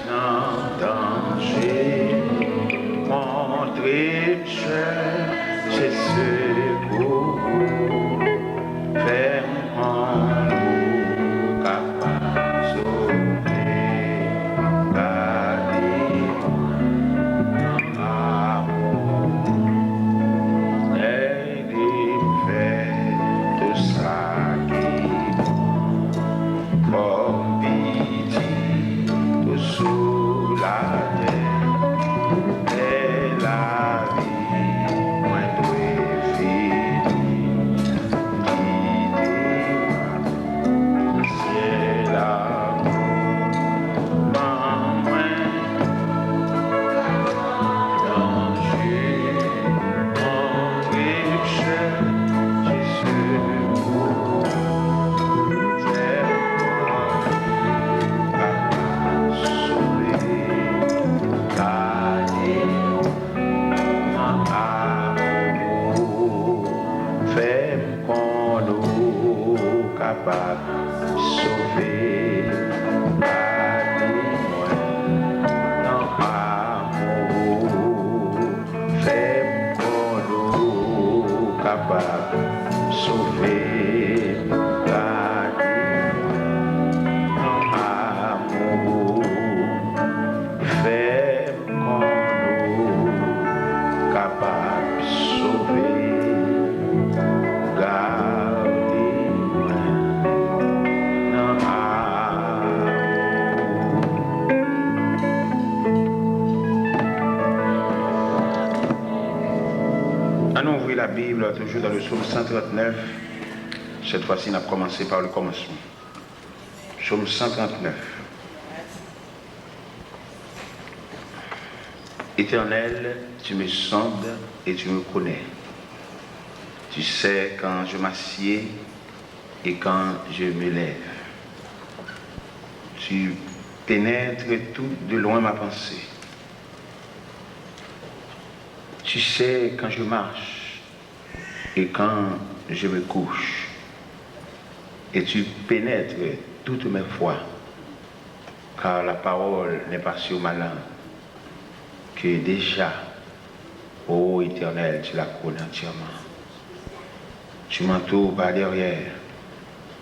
dans danger, montrer c'est secours, faire en nous capable sauver, garder amour, aider faire tout ça qui comme pitié tout sous la terre et la vie moins préférée c'est l'amour moins danger mon péché Jésus pour capable sauver dans amour fait pour capable sauver dans amour fait capable sauver Allons ouvrir la Bible toujours dans le psaume 139. Cette fois-ci, on a commencé par le commencement. Psaume 139. Éternel, tu me sondes et tu me connais. Tu sais quand je m'assieds et quand je me lève. Tu pénètres tout de loin ma pensée. Tu sais quand je marche et quand je me couche. Et tu pénètres toutes mes voies, car la parole n'est pas sur ma langue, que déjà, ô Éternel, tu la connais entièrement. Tu m'entoures par derrière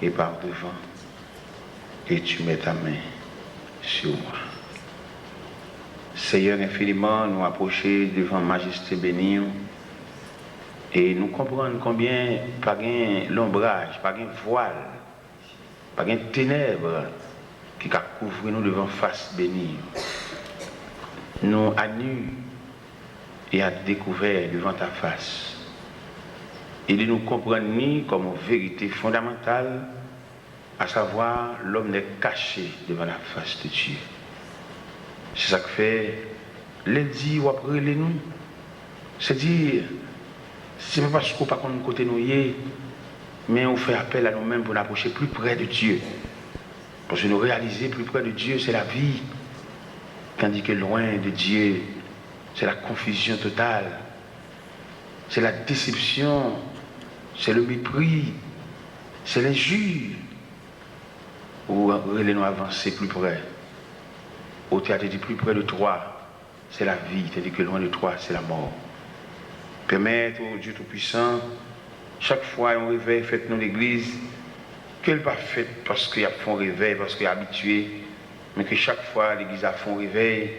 et par devant, et tu mets ta main sur moi. Seigneur, infiniment, nous approcher devant Majesté bénie et nous comprendre combien, pas un l'ombrage, pas un voile, pas un ténèbres qui a couvert nous devant face bénie. Nous à nu et à découvert devant ta face. Et de nous comprendre ni comme vérité fondamentale, à savoir l'homme n'est caché devant la face de Dieu. C'est ça que fait lundi ou après les nous. C'est dire, c'est pas parce qu'on pas qu'on côté nous mais on fait appel à nous-mêmes pour nous approcher plus près de Dieu. Parce que nous réaliser plus près de Dieu, c'est la vie. Tandis que loin de Dieu, c'est la confusion totale. C'est la déception. C'est le mépris. C'est l'injure. Ou nous avancer plus près. Au théâtre dit plus près de toi, c'est la vie, tandis que loin de toi, c'est la mort. Permettre au Dieu Tout-Puissant, chaque fois on réveille, faites-nous l'église, qu'elle pas faite parce qu'il y a fait un réveil, parce qu'il est habitué, mais que chaque fois l'église a fait un réveil,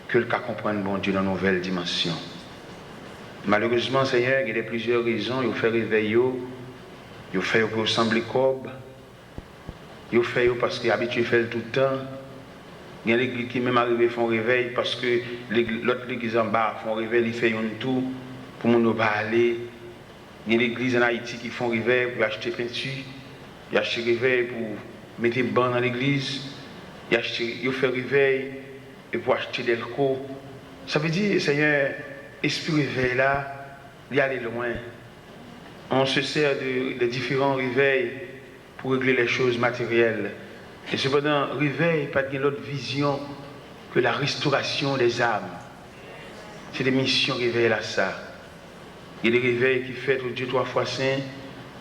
qu'elle comprenne bon Dieu dans une nouvelle dimension. Malheureusement, Seigneur, il y a plusieurs raisons, il fait réveil, il fait pour sembler cob, il fait parce qu'il est habitué à faire tout le temps. Il y a l'église qui même arrivé font réveil parce que l'autre église en bas font réveil, ils font un tour pour nous pas aller. Il y a l'église en Haïti qui font réveil pour acheter peinture, ils achètent réveil pour mettre banc dans l'église, ils font réveil et pour acheter des locaux. Ça veut dire, Seigneur, esprit réveil là, il aller loin. On se sert de différents réveils pour régler les choses matérielles. Et cependant, réveil, pas de l'autre vision que la restauration des âmes. C'est des missions réveil à ça. Il y a des réveils qui fêtent au Dieu 3 fois saint.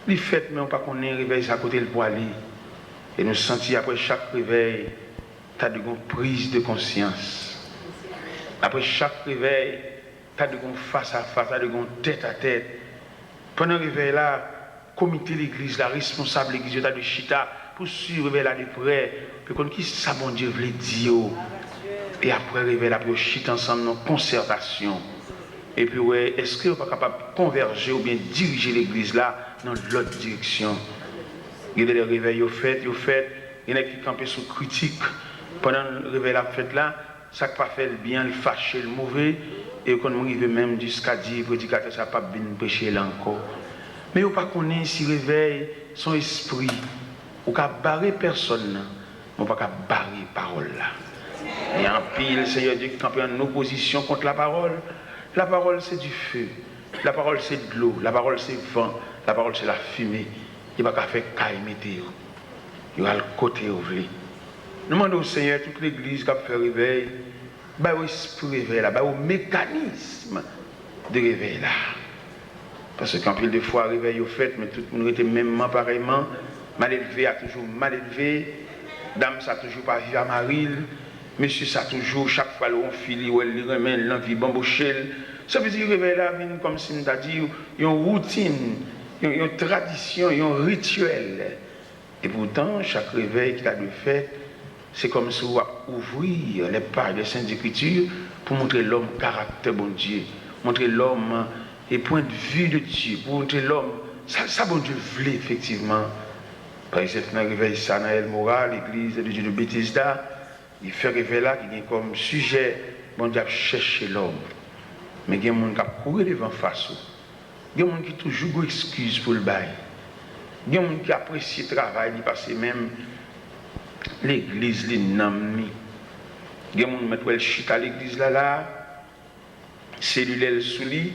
Les fêtes, mais on ne pas qu'on ait un réveil à côté le poil. Et nous sentir après chaque réveil tu as de une prise de conscience. Après chaque réveil, tu as de une face à face, tu as de une tête à tête. Pendant le réveil là, comité de l'église, la responsable de l'église, tu as de chita pour suivre le réveil là de près. Puis qu'on qui ça, bon Dieu, veut dire. Et après le réveil là, puis on chita ensemble dans concertation. Et puis, ouais, est-ce que vous n'êtes pas capable de converger ou bien diriger l'église là dans l'autre direction? Il y a des réveils, il y en a qui campent sous critique. Pendant le réveil la fête là, ça ne pas fait le bien, le fâché, le mauvais. Et quand on arrive même jusqu'à dire, le prédicateur, ça n'a pas bien péché là encore. Mais vous ne connaissez pas si le réveil, son esprit, vous ne barrer personne, vous ne pas barrer la parole là. Et en pile, le Seigneur Dieu qui campe en opposition contre la parole. La parole, c'est du feu. La parole, c'est de l'eau. La parole, c'est le vent. La parole, c'est la fumée. Il ne va pas faire caille météo. Il va le côté au vlé. Nous demandons au Seigneur, toute l'église qui a fait réveil, bah au esprit réveil là, bah au mécanisme de réveil là. Parce qu'en pile de fois, réveil au fait, mais tout le monde était même pareillement. Mal élevé a toujours mal élevé. Dame, ça a toujours pas vu à Maril. Monsieur, ça toujours, chaque fois, on file, on lui remet l'envie bambochelle. Ça veut dire que le réveil là vient comme si on a dit, il y a une routine, il y a une tradition, il y a un rituel. Et pourtant, chaque réveil qu'il a de fait, c'est comme si on va ouvrir les pages des Saintes Écritures pour montrer l'homme caractère bon Dieu, montrer l'homme et point de vue de Dieu, pour montrer l'homme, ça bon Dieu voulait effectivement. Par exemple, dans le réveil ça, dans El Mora, l'église de Dieu de Bethesda, il fait réveil là qui a comme sujet, bon Dieu a cherché l'homme. Mais il y a des gens qui courent devant face. Il y a des gens qui toujours excuse pour le bail. Il y a des gens qui apprécient le travail, parce que même l'église, les noms. Il y a des gens qui mettent le chute à l'église là, cellulaire sous lui,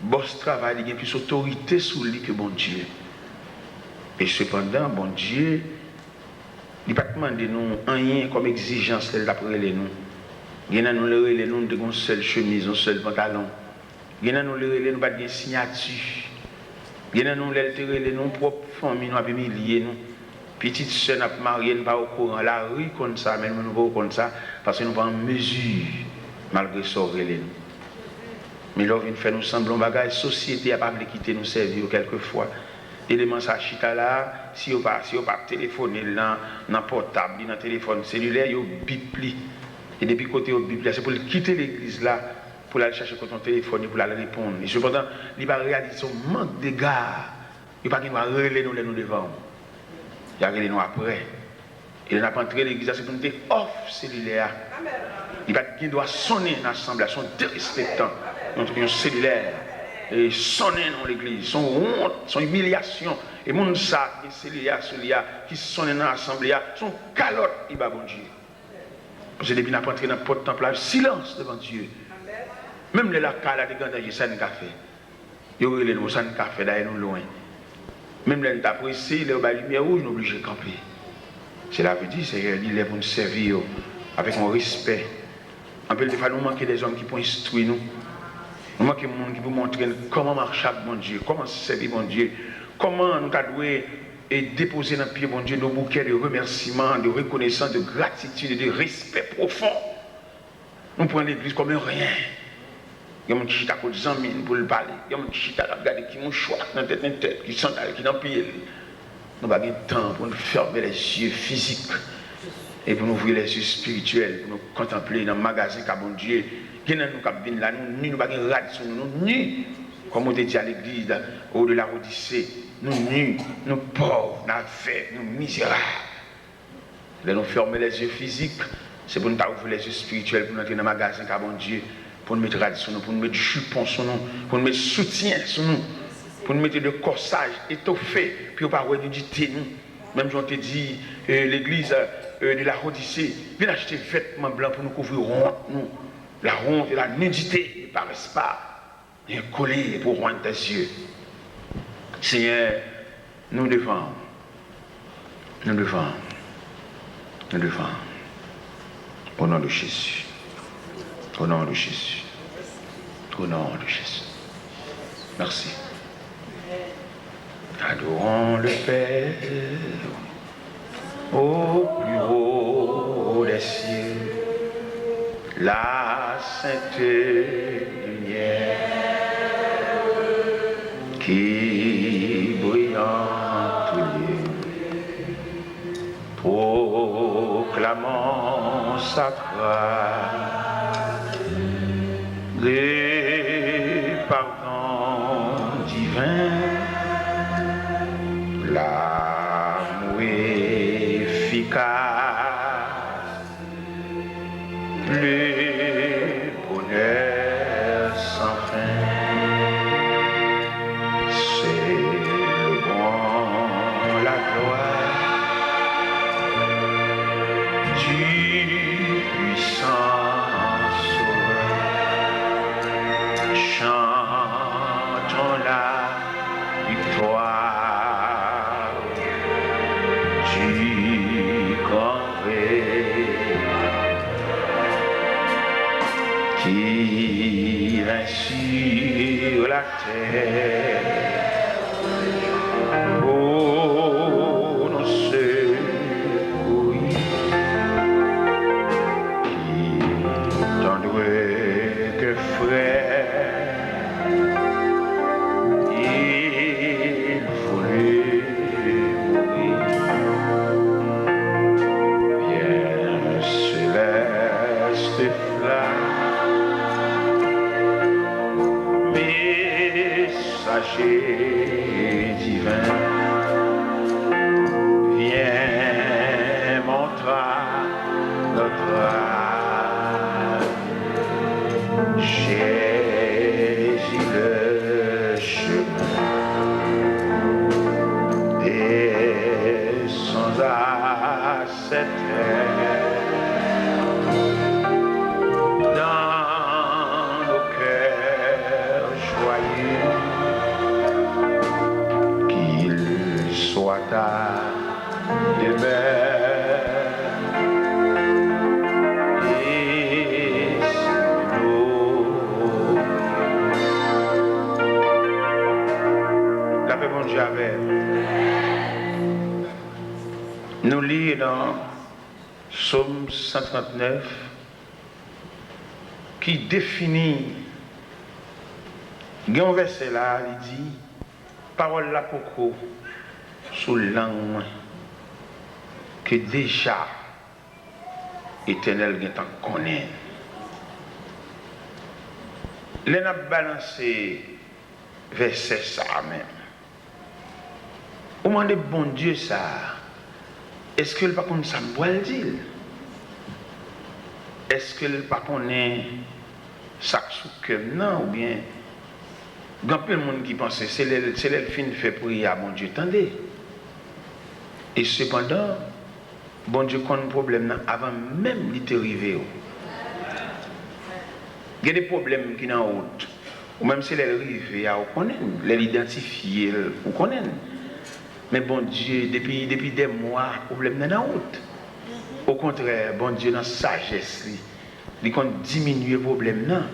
boss travail, il y a plus d'autorité sous lui que bon Dieu. Et cependant, bon Dieu, il ne va pas demander nous rien comme exigence d'après les nous. Il y a nous les nous de une seule chemise, un seul pantalon. Il y a nous les nous pas de signature. Il y a nous les nous propre famille nous avons lié nous. Petite sœur n'a pas marié, nous pas au courant la rue comme ça, mais nous pas comme ça parce que nous pas en mesure malgré ça les nous. Mais là vient faire nous semblant bagage société a pas voulu quitter nous servir quelquefois. Élément ça chita là, si on pas téléphoner dans portable, dans téléphone cellulaire, yo bipli. Et depuis côté au bipli, c'est pour quitter l'église là pour aller chercher ton téléphone pour aller répondre. Et cependant, il va réaliser son manque de gars. Il pas qu'il va relayer nous devant. Il va relayer nous après. Il n'a pas entré l'église, c'est pour nous dire off cellulaire. Il va qu'il doit sonner dans l'assemblée, son dérespectant, notre cellulaire. Et sonner dans l'église, son honte, son humiliation, et mon ça, qui cellulaire, qui sonne dans l'assemblée, son calotte, il va bon Dieu. Parce que depuis qu'on a entré dans le porte temple, silence devant Dieu. Même les lacas, là, des gants, ça n'a pas fait. Il y a les ça n'a pas fait, d'ailleurs, nous loin. Même les appréciés, les lumière rouge, nous obligés de camper. Cela veut dire, c'est qu'il est pour nous servir avec un respect. En peu de fois, nous manquons des hommes qui peuvent instruire nous. Nous manquons des gens qui peuvent montrer comment marcher avec mon Dieu, comment servir mon Dieu, comment nous devons déposer dans le pied mon Dieu nos bouquets de remerciements, de reconnaissance, de gratitude et de respect profond. Nous prenons l'église comme un rien. Il y a des gens qui chita à côté de pour le parler. Il y a des gens qui chita à regarder qui ont choix dans la tête, qui sont qui dans le pied. Nous n'avons pas de temps pour nous fermer les yeux physiques et pour nous ouvrir les yeux spirituels, pour nous contempler dans le magasin qu'a bon Dieu. Nous n'avons pas de rade sur nous, nus, comme on dit à l'église, au de la Odyssée. Nous nus, nous pauvres, nous aveugle, nous misérables. Nous fermer les yeux physiques, c'est pour nous ouvrir les yeux spirituels, pour nous entrer dans le magasin qu'a bon Dieu, pour nous mettre rade sur nous, pour nous mettre jupon sur nous, pour nous mettre soutien sur nous. Pour nous mettre le corsage étoffé, puis on ne peut pas nudité nous. Même si on te dit, l'église de la Odyssée, viens acheter vêtements blancs pour nous couvrir honte, nous. La honte et la nudité ne paraissent pas. Il y a un collier pour rendre tes yeux. Seigneur, nous devons. Au nom de Jésus. Au nom de Jésus. Au nom de Jésus. Merci. Adorons le Père au plus haut des cieux. la sainte lumière qui brillante proclamant sa grâce, les pardons divins, l'amour efficace, le bonheur sans fin. C'est le bon, la gloire du puissant Sauveur. Chantons la victoire du grand qui vient sur la terre pour nous secourir, qui tendrait que frère, il voulait mourir. Bien céleste flamme, messager divin, viens montrer notre âme. Jésus le chemin, descends à cette terre, dans nos cœurs joyeux, qu'il soit ta demeure et nous. La paix, bon Dieu, avec nous lisons dans Psaume 139 qui définit, il y a un verset là, il dit, parole la coco sous langue que déjà éternel est en connaît. Les n'a balancé verset ça même. Au moment de bon Dieu ça, est-ce que le pas comme ça me dire? Est-ce que le pas connaît ça sous que non ou bien il y a plein de monde qui pense que c'est le fin fait prier à bon Dieu, attendez. Et cependant, bon Dieu connaît un problème avant même de t'arriver. Il y a des problèmes qui sont en route. Ou même si les arrivés, on connaît, les identifier, on connaît. Mais bon Dieu, depuis des mois, le problème n'est en route. Au contraire, bon Dieu, dans sa sagesse, il compte diminuer le problème.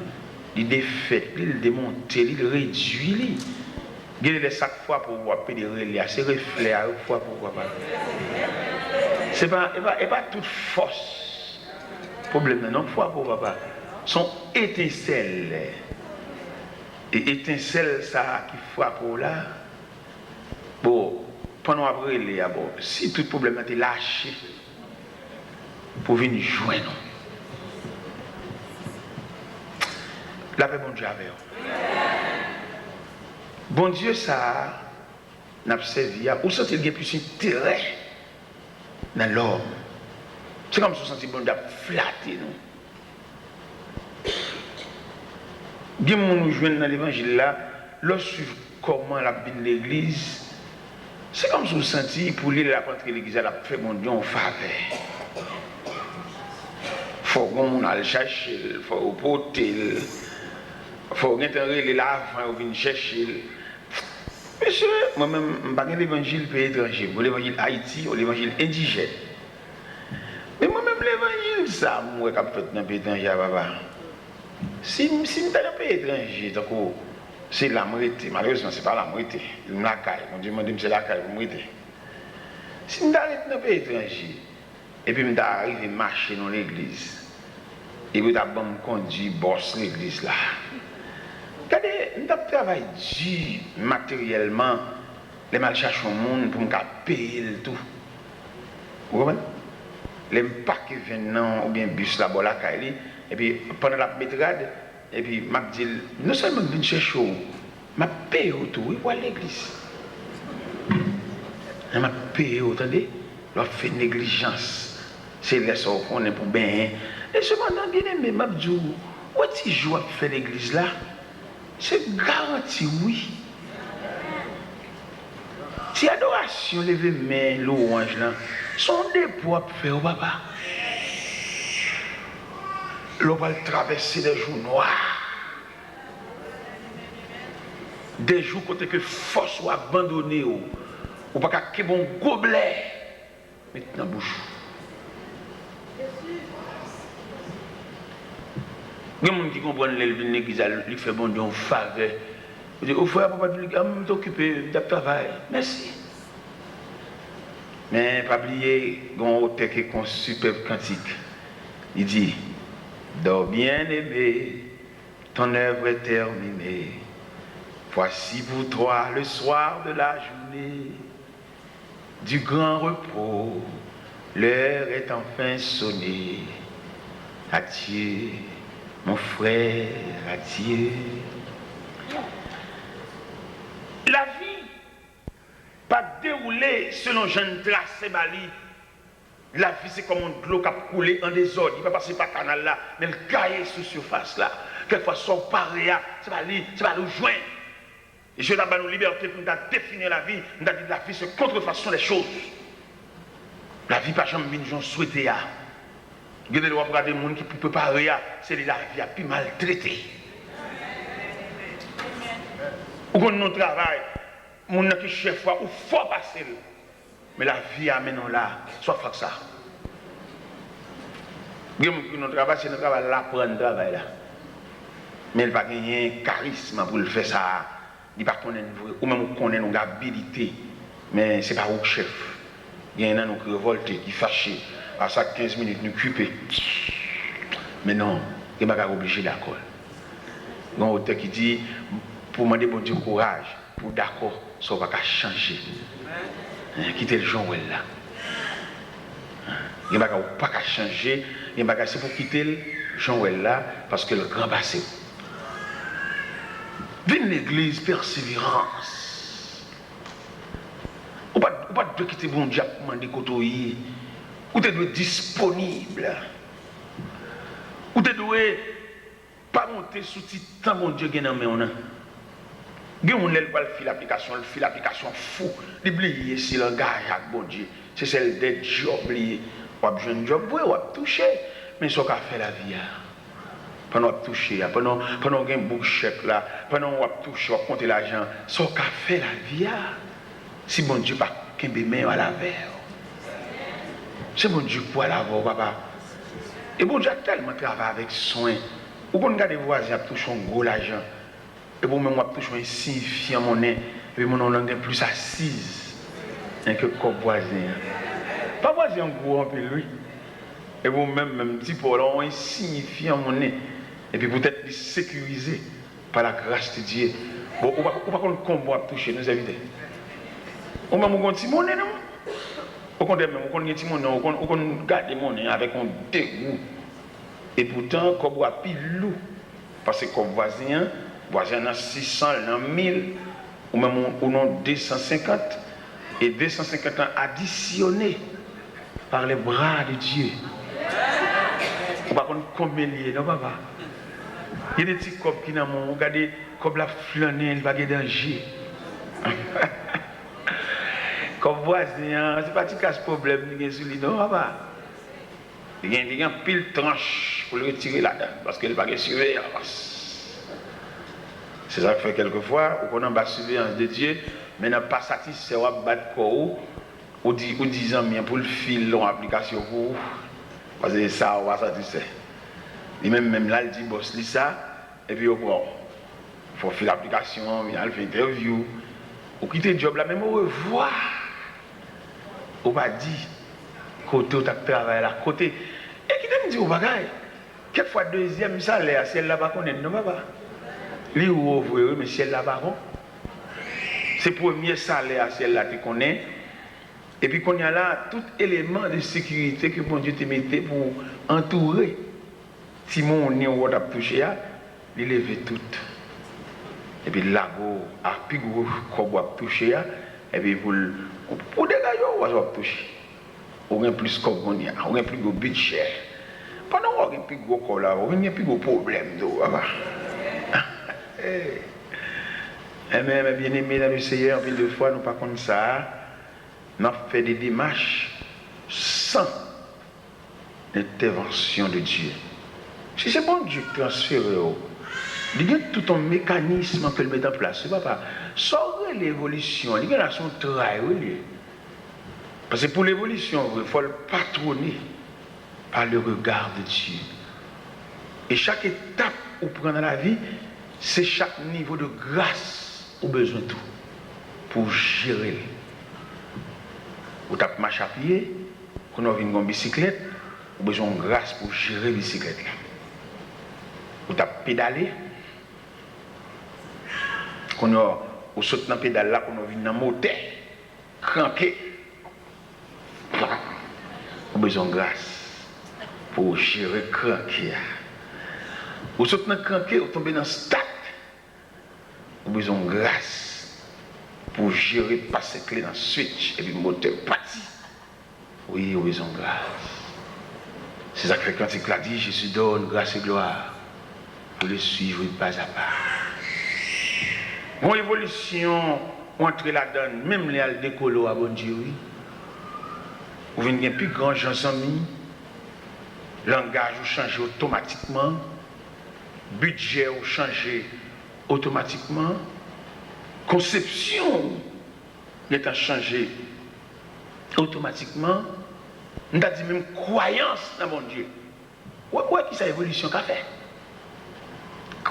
Il défait, il démonte, il réduit. Il y a chaque fois pour voir pédérer, c'est reflet à chaque fois pour voir. Ce n'est pas toute force. Le problème non, fois pour papa. Son étincelle. Et étincelle ça qui frappe là. Bon, pendant après les bon, si tout problème a été lâché pour venir joindre. La paix, bon Dieu, avec vous. Bon Dieu, ça n'a servi à. Où sent-il qu'il y a plus d'intérêt dans l'homme? C'est comme si on sentit bon Dieu flatter nous. Bien, nous jouons dans l'évangile là, lorsque comment la vie de l'église, c'est comme si on sentit pour lui la contre l'église, elle a fait bon Dieu en faveur. Il faut qu'on aille chercher, il faut porter, il faut rentrer les lavants, il faut chercher. Monsieur, moi-même, je ne pas l'évangile pays étranger, pour l'évangile Haïti ou l'évangile indigène. Mais moi-même, l'évangile, ça, moi, je fait dans le pays étranger, papa. Si je suis dans le pays étranger, c'est la moitié. Malheureusement, ce n'est pas la moitié. C'est la caille. Mon Dieu m'a dit que c'est la caille, la moitié. Si je suis dans le pays étranger, et puis je suis arrivé à marcher dans l'église, Et puis, d'abord, me conduit, bosse l'église là. Regardez, nous avons travaillé dur matériellement, les mal chercher au monde pour me payer le tout. Vous comprenez? Les paquets venant ou bien bus là-bas, là, et puis pendant la métrade, et puis m'a dit, non seulement je viens chercher, je paye tout, oui, pour l'église. Je paye, vous entendez? Je fais négligence. C'est les sorts qu'on est pour bien. Et cependant, bien aimé, m'a dit, où est-ce que je vais faire l'église là? C'est garanti, oui. Si adoration, lever main, louange là, sont des poids pour faire au papa. L'on va traverser des jours noirs. Des jours côté que force soit abandonnée ou pas qu'un bon gobelet maintenant bouche. Il y a des gens qui comprennent l'église, qui fait bon Dieu en faveur. Il dit, au frère, papa, je vais t'occuper de travail. Merci. Mais pas oublier, il y a un auteur qui est un superbe cantique. Il dit, dors bien aimé, ton œuvre est terminée. Voici pour toi le soir de la journée, du grand repos, l'heure est enfin sonnée. Adieu, mon frère, adieu. La vie pas déroulée selon Jean tracé Bali. La vie c'est comme un de l'eau qui a coulé en désordre. Il va passer par le canal là, mais le cahier sous surface là. Quelquefois son pari, c'est pas le joindre. Et je n'ai pas nous liberté pour nous définir la vie. Nous avons dit que la vie c'est contrefaçon des choses. La vie pas jamais une gens souhaité. Il y a des gens qui ne peuvent pas rien, c'est la vie a plus maltraité. Ou quand nous travaillons, mon qui chef ou faut passer. Mais la vie amène là, soit fait ça. Notre travail, c'est notre travail là, prendre le travail là. Mais il n'a pas gagné charisme pour le faire ça. Il n'a pas connaître, ou même connaître une habilité. Mais ce n'est pas au chef. Il y en a qui révolté, qui fâché. À chaque 15 minutes, nous occuper. Mais non, il n'est pas obligé d'accord. Il y a un auteur qui dit, pour demander bon Dieu courage, pour d'accord, ça ne va pas changer. Quitter le Joël là. Il n'y a pas changer, c'est pour quitter le Joël là, parce que le grand passé. Viens l'église, persévérance. Ou pas de quitter bon Dieu pour demander côté. Ou tu dois être disponible. Ou tu dois pas monter sous titan bon Dieu qui est dans mes mains. Il y a des gens qui font l'application fou. Ils oublient si le langage avec bon Dieu. C'est celle des jobs. On a besoin de job, oui, on a touché. Mais ce qu'on fait la vie. Pendant qu'on a touché, pendant qu'on a un bouc chèque là, pendant qu'on a touché, on a compté l'argent. Ce qu'on fait la vie. Si bon Dieu pas qu'un bébé à la verre. C'est bon Dieu pour la voir, papa. Et bon Dieu a tellement travaillé avec soin. Ou qu'on regarde les voisins qui touchent un gros l'argent. Et vous même moi touche un signifiant monnaie, et puis mon nom est plus assise que comme voisin. Pas voisin gros un peu lui. Et vous même petit pour un signifiant monnaie, et puis peut-être sécurisé par la grâce de Dieu. Bon, on va pas combo à toucher nous éviter. On va me petit monnaie non. Au contraire même on petit monnaie, on garder monnaie avec un dégoût. Et pourtant comme on a pile loup parce que comme voisin a 600, dans 1000, ou même on 250, et 250 ans additionnés par les bras de Dieu. On va connaître combien il y a, non, papa? Il y a des petits copes qui n'ont pas, regardez, comme la flânée, il va y avoir danger. Comme voisin, c'est pas que tu casses problème, non, papa? Il y a un pile tranche pour le retirer là-dedans, parce qu'il n'y a pas de surveillance. C'est ça que fait quelquefois, on a une surveillance de Dieu, mais n'a pas satisfait ou battre corps ou disant bien pour le fil en application pour parce que ça on va satisfait. Et même là il dit boss lit ça et puis bon faut faire l'application, il fait interview, ou quitter le job là même au revoir. On va dire côté au travail là côté et qui me dit au bagaille. Quelquefois, deuxième salaire, ciel là-bas qu'on est, non, papa. Lui ou ouvrier, mais ciel là-bas, c'est premier salaire, ciel là, tu connais. Et puis, qu'on y a là, tout élément de sécurité que bon Dieu te mettait pour entourer. Si mon nez ou a touché, il lève tout. Et puis, là, à plus gros, qu'on a touché, et puis, pour dégager, on va toucher. On a plus qu'on a, on a plus gros budget. Pendant qu'on a plus gros qu'on a, on a plus gros problème. Mais bien aimé dans le Seigneur, puis deux fois, nous pas comme ça, nous avons fait des démarches sans l'intervention de Dieu. Si c'est bon Dieu qui transfère, il y a tout un mécanisme que le met en place. C'est pas sans l'évolution, il y a son travail. Parce que pour l'évolution, il faut le patronner par le regard de Dieu. Et chaque étape où prend dans la vie, c'est chaque niveau de grâce au besoin de tout pour gérer. Ou tu as marché à pied, quand on vient en bicyclette, ou besoin de grâce pour gérer la bicyclette. Ou tu as pédalé, quand on saute dans la pédale là, quand on vient dans le moteur, cranqué, ou besoin de grâce pour gérer le cranqué. Ou saute dans le cranqué, ou tombe dans le stack, ou besoin de grâce pour gérer, passer clé dans le switch et puis le moteur parti. Oui, ou besoin de grâce. C'est ça que fait quand il a dit, Jésus donne grâce et gloire pour le suivre pas à pas. Mon évolution, entre la donne, même les décollés à bon Dieu, oui. Vous venez bien plus grand, Jean-Sami, langage vous changez automatiquement, budget vous changez automatiquement, conception est changée automatiquement, nous avons dit même croyance dans mon Dieu. Ouais, qui ça évolution qu'a fait?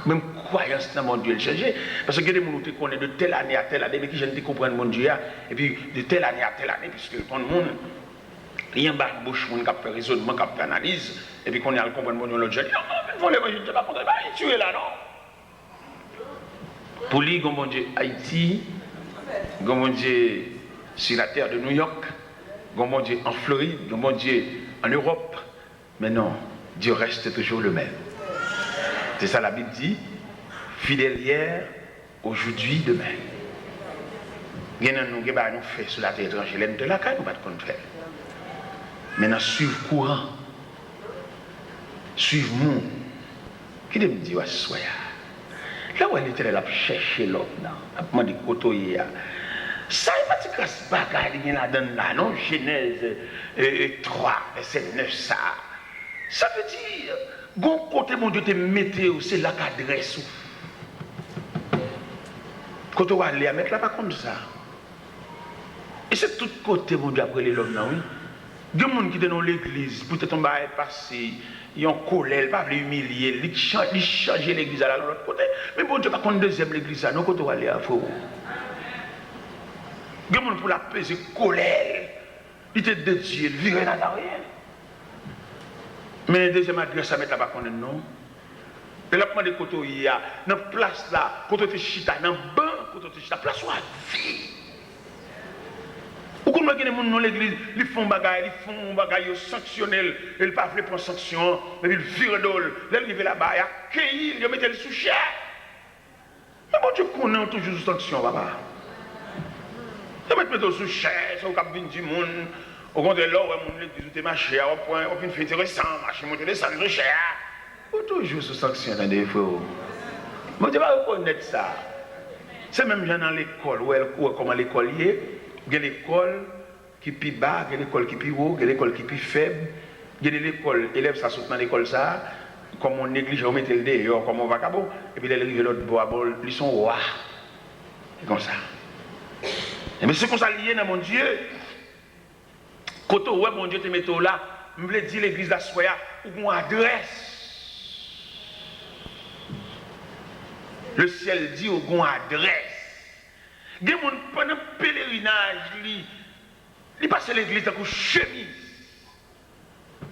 Même croyance dans mon Dieu le changer. Parce que des gens qui connaissent de telle année à telle année, mais qui je ne comprennent mon Dieu, et puis de telle année à telle année, puisque tout le monde, il y a un bas de bouche, on a fait raisonnement, on a fait analyse, et puis qu'on a compris mon Dieu l'autre jour, non, il faut l'évangile, je ne sais pas contre, tu es là, non? Pour lui, mon Dieu, Haïti, mon Dieu, sur la terre de New York, mon Dieu, en Floride, mon Dieu, en Europe, mais non, Dieu reste toujours le même. C'est ça la Bible dit, fidèle hier, aujourd'hui, demain. Il y a nous qui nous fait sur la terre étrangère, l'aime de la caille, nous ne pouvons pas faire. Maintenant, suivre courant, suivre nous. Qui me dit, ouais, soya. Là où elle était là, elle a cherché l'homme, elle a demandé côtoyer. Ça, il m'a dit que ce bagage, il y a là, non? Genèse 3, verset 9, ça. Ça veut dire, bon côté, mon Dieu, te mettez, c'est là qu'adresse. Quand on va aller à mettre là, pas comme ça. Et c'est tout côté, mon Dieu, après les l'homme, oui. Il y a des gens qui sont dans l'église, peut-être on va passer, ils ont colère, ils ne peuvent pas humilier, ils changent l'église à l'autre côté. Mais bon Dieu, pas qu'on deuxième l'église, non, quand on va aller à faux. Il y a des gens pour la peser colère, ils te dédient, ils virent là rien. Mais la deuxième adresse à mettre là-bas, qu'on est non. Et là, pour des côtés, il y a dans la place là, quand on te chita, dans le banc, quand on te chita, place où à vie. Ou comme les gens dans l'église, ils font bagaille, sanctionnels, ils ne peuvent pas prendre sanction, mais ils virent d'ol, ils arrivent là-bas, ils accueillent, ils mettent le sous chair. Mais bon Dieu, qu'on a toujours sous sanction, papa. Ils mettent le sous chair, ça au cap du monde, au contraire, là, on l'église, où marché, au point, on peut faire intéressant, marcher, monter les sangs de chair. Ou toujours sous sanction dans des fois. Mais tu vas reconnaître ça. C'est même dans l'école, où comment l'école y est. Il y a l'école qui est plus bas, il y a l'école qui est plus haut, il y a l'école qui est plus faible. Il y a l'école, élève ça saute dans l'école ça, comme on néglige, on met le dehors, comme on va cabot, et puis il arrive l'autre bois, ils sont rois. C'est comme ça. Et mais c'est comme ça lié dans mon Dieu. Quand on voit mon Dieu te met là, je voulais dire l'église d'Assoya, où on adresse. Le ciel dit où on adresse. Des gens pendant le pèlerinage, ils passent l'église avec une chemise.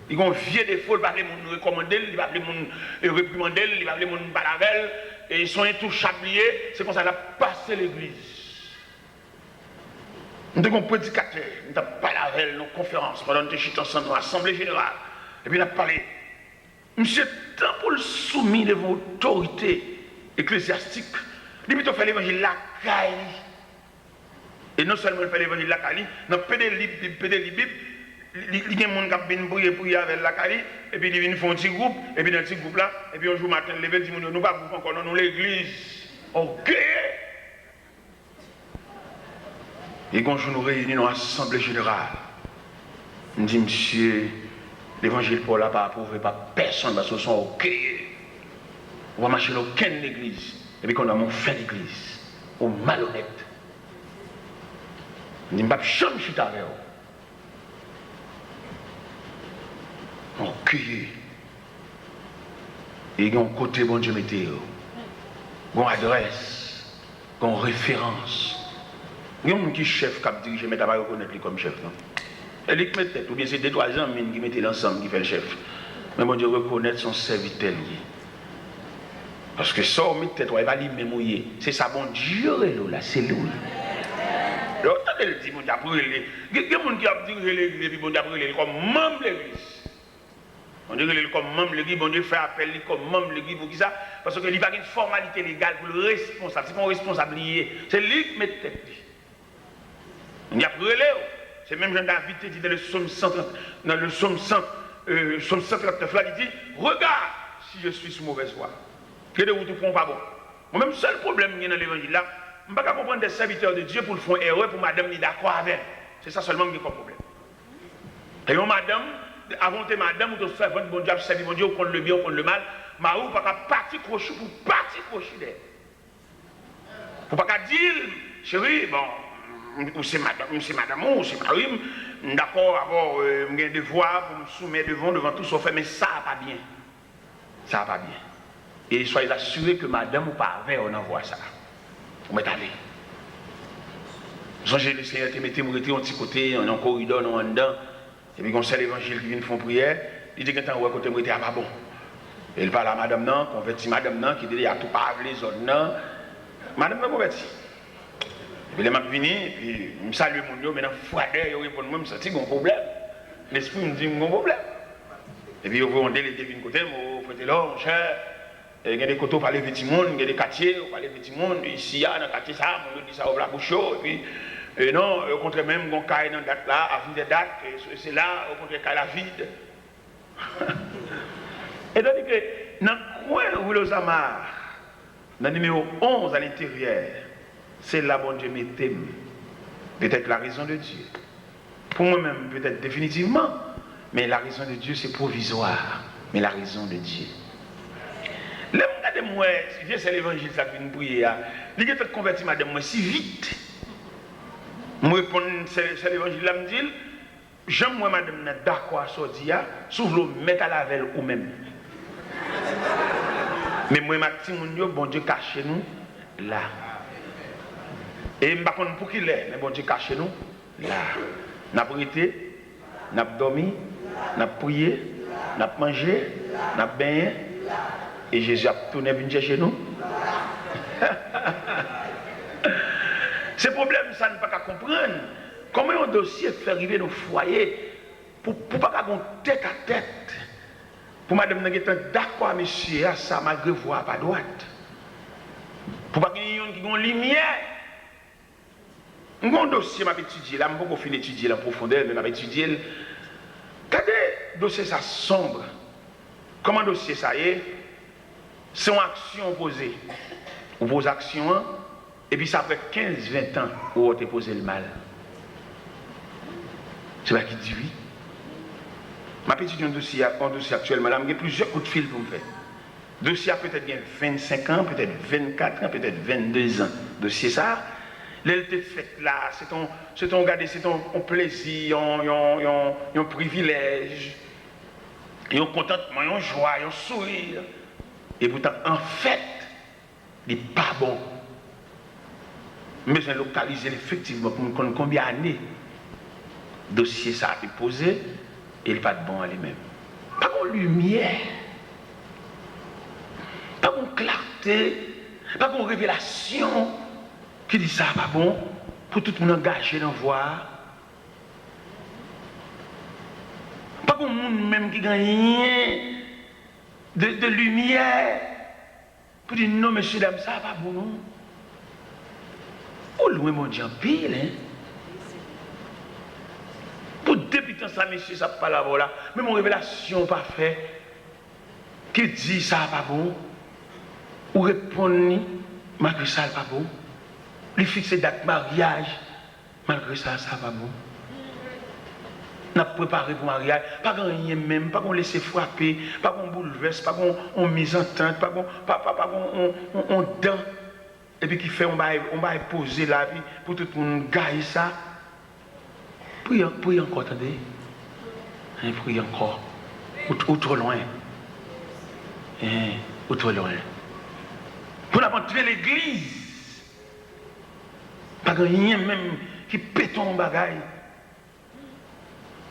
Il y a un vieux défaut, il va appeler mon recommander, il va appeler mon réprimander, il va appeler mon balavel, et ils sont intouchables, c'est comme ça qu'il a passé l'église. Nous avons un prédicateur, nous avons parlé nos conférences, pendant que nous étions ensemble dans l'Assemblée générale, et puis nous avons parlé. Monsieur, tant pour le soumis devant l'autorité ecclésiastique, il peut faire l'évangile la caille. Et non seulement il fait l'évangile la caille, dans le Bible, il y a des gens qui viennent prier avec la caille, et puis ils viennent faire un petit groupe, et puis dans le petit groupe là, et puis un jour matin, ils disent, nous ne pas encore, nous l'église. Ok. Et quand je nous réunis dans l'Assemblée générale, on dit, monsieur, l'évangile Paul n'a pas approuvé par personne parce qu'ils sont ok. On va marcher dans aucune église. Et puis qu'on a mon fait l'église. Ou malhonnête. On dit, je ne vais pas jamais chuter avec vous. Ok. Et il y a un côté bon Dieu météo. Une adresse. Une référence. Il y a un qui chef qui a dirigé, mais tu ne vas pas reconnaître lui comme chef. Non? Elle est tête, ou bien c'est 2-3 ans qui mettent l'ensemble qui fait le chef. Mais bon Dieu reconnaître son serviteur. Parce que ça, on met tête, il va lui mouiller. C'est ça, bon Dieu, là, c'est lui. Alors, attendez, le dit, bon Dieu, il y a des gens qui ont dirigé l'église, et puis bon Dieu, comme membre de l'église. On dirait comme membre de l'église, bon Dieu fait appel comme membre de l'église pour qui ça? Parce qu'il n'y a pas une formalité légale pour le responsable. C'est pas un responsable lié. C'est lui qui met tête. Il y a brûlé. C'est même Jean David qui dit dans le psaume 139 là, il dit, regarde si je suis sous mauvaise voie. Que de vous ne font pas bon. Moi-même, le seul problème qu'il y a dans l'évangile là, je ne peux pas comprendre des serviteurs de Dieu pour le faire erreur pour madame ni d'accord avec. C'est ça seulement qui est pas problème. Et madame, avant de madame, ou de faire bon Dieu, servir bon Dieu, ou prendre le bien, ou prendre le mal, ma ou pas partir crochet pour partir crochet d'elle. Pour pas dire, chérie, bon. Ou c'est madame, ou c'est Marie, d'accord, avoir un devoir pour me soumettre devant tout ça, mais ça va pas bien. Ça va pas bien. Et soyez assurés que madame ou pas avec, on envoie ça. Vous mettez allé. J'ai le Seigneur qui mettait mon un petit côté, on est en corridor, on est en dedans. Et puis, quand c'est l'évangile qui vient faire prière, il dit que quand on côté, moi, ah pas bon. Et il parle à madame, non, converti madame, non, qui dit, il y a tout pas les autres, non. Madame, non, converti. Et puis, les gens viennent, puis je salue mon Dieu, maintenant, froideur, ils répondent, moi, je me sens un problème. L'esprit me dit, un problème. Et puis, ils vont déléguer d'une côté, ils font là, mon cher. Il y a des côtés où on parle de petits monde, il y a des quartiers où on parle de petits monde. Ici, dans le quartier, ça, on dit ça, on la bouche. Et puis, non, au contraire, même, on caille dans date là, à des dates, c'est là, au contraire, qu'il y a la vide. Et tandis que, dans le coin où le Zamar, dans le numéro 11 à l'intérieur, c'est là bon Dieu mettait peut-être la raison de Dieu. Pour moi-même, peut-être définitivement, mais la raison de Dieu, c'est provisoire. Mais la raison de Dieu. Là, regardez moi, c'est l'évangile ça que nous prions. Il a fait convertir madame moi si vite. Moi répondre c'est l'évangile là me dit, j'aime moi madame d'accord à sortir, sauf le mettre à la veille ou même. Mais moi ma petit moun bon Dieu cache nous là. Et je ne sais pas pour qui il est, mais bon Dieu cache nous là. N'a pas été, n'a pas dormi, n'a pas prié, n'a pas mangé, n'a pas baigné. Et Jésus a tourné venir chercher nous. Ce problème, ça ne peut pas comprendre. Comment un dossier fait arriver nos foyers pour ne pas avoir tête à tête. Pour madame n'a pas d'accord, monsieur, à ça, malgré voix pas droite. Pour pas qu'il y ait une lumière. Mon dossier m'a étudié, là, je ne vais pas finir d'étudier en profondeur, mais m'a étudié. Regardez, dossier ça sombre. Comment dossier ça est? C'est une action posée. On pose action, et puis ça fait 15-20 ans où on te posé le mal. C'est là qui dit oui. Ma petite un dossier actuellement, là, j'ai plusieurs coups de fil pour me faire. Dossier a peut-être bien 25 ans, peut-être 24 ans, peut-être 22 ans. Dossier ça. L'été fait là, c'est ton plaisir, un privilège, un contentement, une joie, un sourire. Et pourtant, en fait, il n'est pas bon. Mais je localiser effectivement pour combien d'années le dossier ça a été posé et il n'est pas bon à lui-même. pas de lumière, pas de clarté, pas de révélation qui dit ça pas bon pour tout le monde engagé dans la voie. Pas de monde même qui gagne de lumière pour dire non, messieurs, dames, ça pas bon, non. Au loin, mon Dieu, en pile, hein. Pour débuter ça, messieurs, ça pas là, voilà. Mais mon révélation pas fait. Qui dit ça pas bon? Ou répondre, malgré ça, pas bon. Lui fixer date mariage, malgré ça, ça pas bon. On a préparé pour le mariage, pas rien même, pas qu'on laisse frapper, pas qu'on bouleverse, pas qu'on mise en tente, pas qu'on dent. Et puis qui fait, on va poser la vie pour tout le monde gagner ça. Priez encore, attendez. Priez encore. Ou trop loin. Ou trop loin. Pour entrer l'église. Pas rien même qui pète ton bagaille.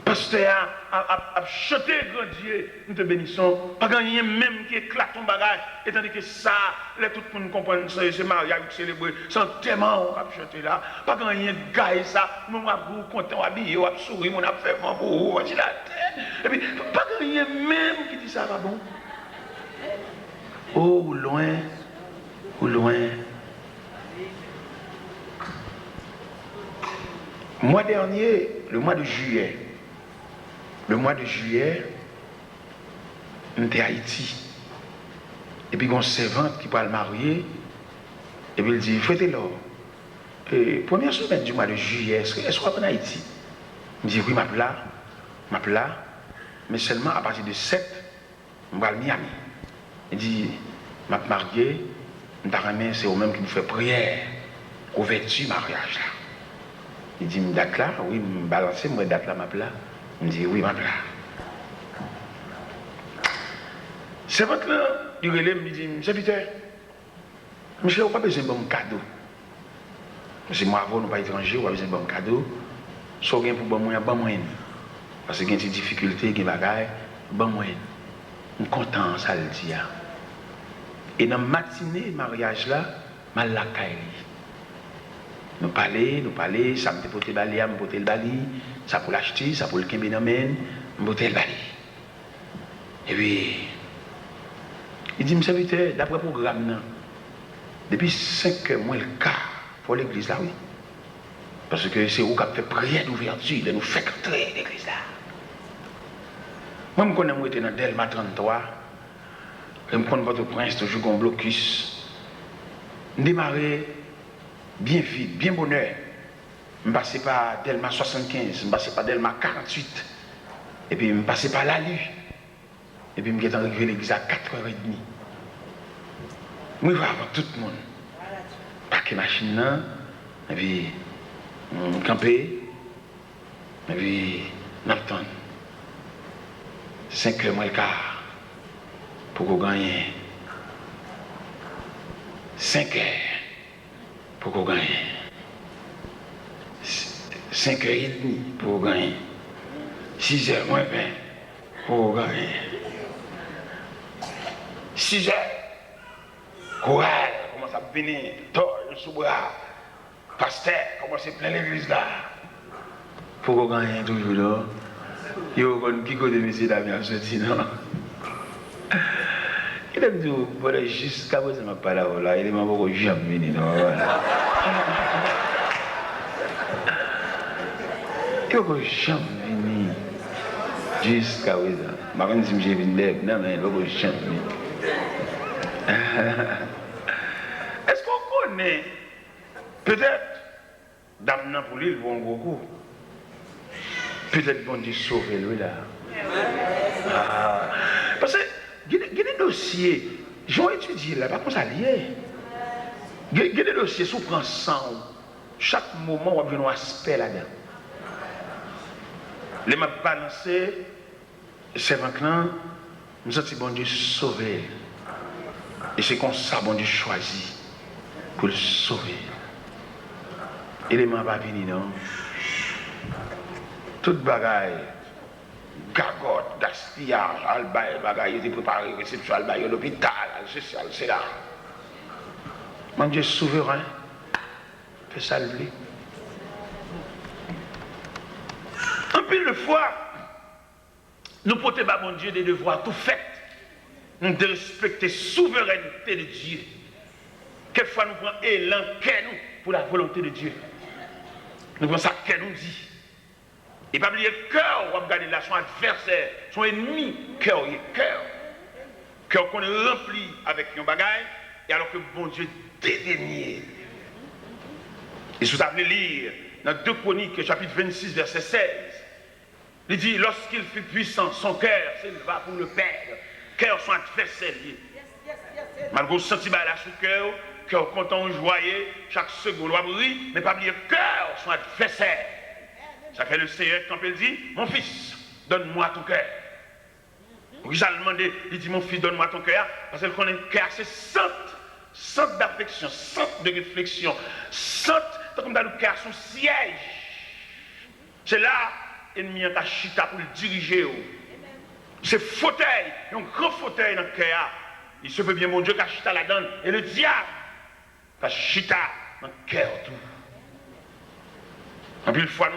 Pasteur a chanté, grand Dieu, nous te bénissons. Pas rien même qui éclate ton bagage. Et tandis que ça, là, tout le monde comprend ce mariage célébré. Sans tellement on a chanté là. Pas rien de gaille ça. Nous sommes contents, habillés, on a souri, on a fait bon pour vous, on a dit la tête. Et puis, pas rien même qui dit ça, pas bon. Oh, loin, ou loin. Mois dernier, le mois de juillet, on était à Haïti. Et puis, il y a une servante qui parle marier. Et puis, il dit, faites-le. Première semaine du mois de juillet, est-ce qu'on va en Haïti? Il dit, oui, ma là. Mais seulement à partir de 7, on va à Miami. Il dit, ma marié, c'est au même qui nous fait prière, ouverture mariage là. Il dit, date là, oui, me balancer, moi, date là, ma là. Il me dit, oui, ma là. C'est votre là, du relais, me dit, monsieur Peter, monsieur, on n'a pas besoin de bon cadeau. Parce que moi, avant, nous pas étrangers, on n'a pas besoin de bon cadeau. Soit bien pour bon moyen, bon moyen. Parce qu'il y a des difficultés, des bagailles, bon moyen. Je suis content, ça le dit. Et dans la matinée, mariage là, mal la caille. Nous parlons, ça me fait porter le balai, me porter le balai, ça pour l'acheter, ça pour le kembe dans me porter le balai. Et puis, il dit, monsieur Victor, d'après le programme, depuis 5 mois le quart pour l'église là, oui. Parce que c'est où qu'on fait prière d'ouverture, de nous faire entrer l'église là. Moi, je connais, moi, j'étais dans Delma 33, je me connais pas de prince, toujours un blocus. Je démarrais bien vite, bien bonheur. Je passais par Delma 75, je passais par Delma 48, et puis je passais par l'ALU. Et puis je suis arrivé à l'église à 4h30. Je vais avant tout le monde. Paquet machine là, et puis camper, et puis n'attendre. 5h moins le quart pour qu'on gagne. 5h pour qu'on gagne. 5h30 pour qu'on gagne. 6h moins 20 pour qu'on gagne. 6h. Courage, commence à venir, tord le sous-bras. Pasteur, commence à plein l'église là. Pour qu'on gagne toujours là. Yo, qui côté monsieur Damien, je dis non. Il aime dire, voilà, jusqu'à présent, je ne pas là, voilà, il est pas jamais venu, non, voilà. Il ne jamais venu. Jusqu'à présent. Je ne sais pas si j'ai venu, non, mais il ne jamais venu. Est-ce qu'on connaît, peut-être, Damien pour lui, il vaut un gros coup. Peut-être bon Dieu sauver lui là. Parce que il y a des dossiers, j'ai étudié là, pas comme ça lié. Il y a des dossiers, si on prend 100, chaque moment on va venir un aspect là-dedans. Les m'a balancé, c'est maintenant, nous avons dit bon Dieu sauver. Et c'est comme ça bon Dieu choisit pour le sauver. Et les m'a pas venir non. Toute bagaille gagote, gaspillage, albaï, bagaille, il était préparé, réception, albaï, à l'hôpital, social, c'est là. Mon Dieu souverain, fait ça le blé. En pile de fois, nous portons à mon Dieu des devoirs tout faits, de respecter la souveraineté de Dieu. Quelquefois nous prenons élan, nous, pour la volonté de Dieu. Nous prenons ça qu'elle nous dit. Et pas oublier le cœur, on va regarder là, son adversaire, son ennemi, cœur. Cœur qu'on est rempli avec un bagage, et alors que bon Dieu dédaigné. Et si vous avez lire dans 2 Chroniques, chapitre 26, verset 16, il dit, lorsqu'il fut puissant, son cœur s'éleva pour le perdre. Cœur son adversaire. Malgré le sentiment là sous cœur, cœur content, joyeux, chaque seconde, on brille, mais pas oublier cœur son adversaire. Ça fait le Seigneur quand il dit, mon fils, donne-moi ton cœur. Il a demandé, il dit, mon fils, donne-moi ton cœur, parce que qu'on a un cœur, c'est centre d'affection, centre de réflexion, centre, comme dans le cœur, son siège. C'est là, l'ennemi a chita pour le diriger. C'est fauteuil, un grand fauteuil dans le cœur. Il se peut bien, mon Dieu, qu'a chita là-dedans, et le diable, qu'a chita dans le cœur tout. En plus, une fois,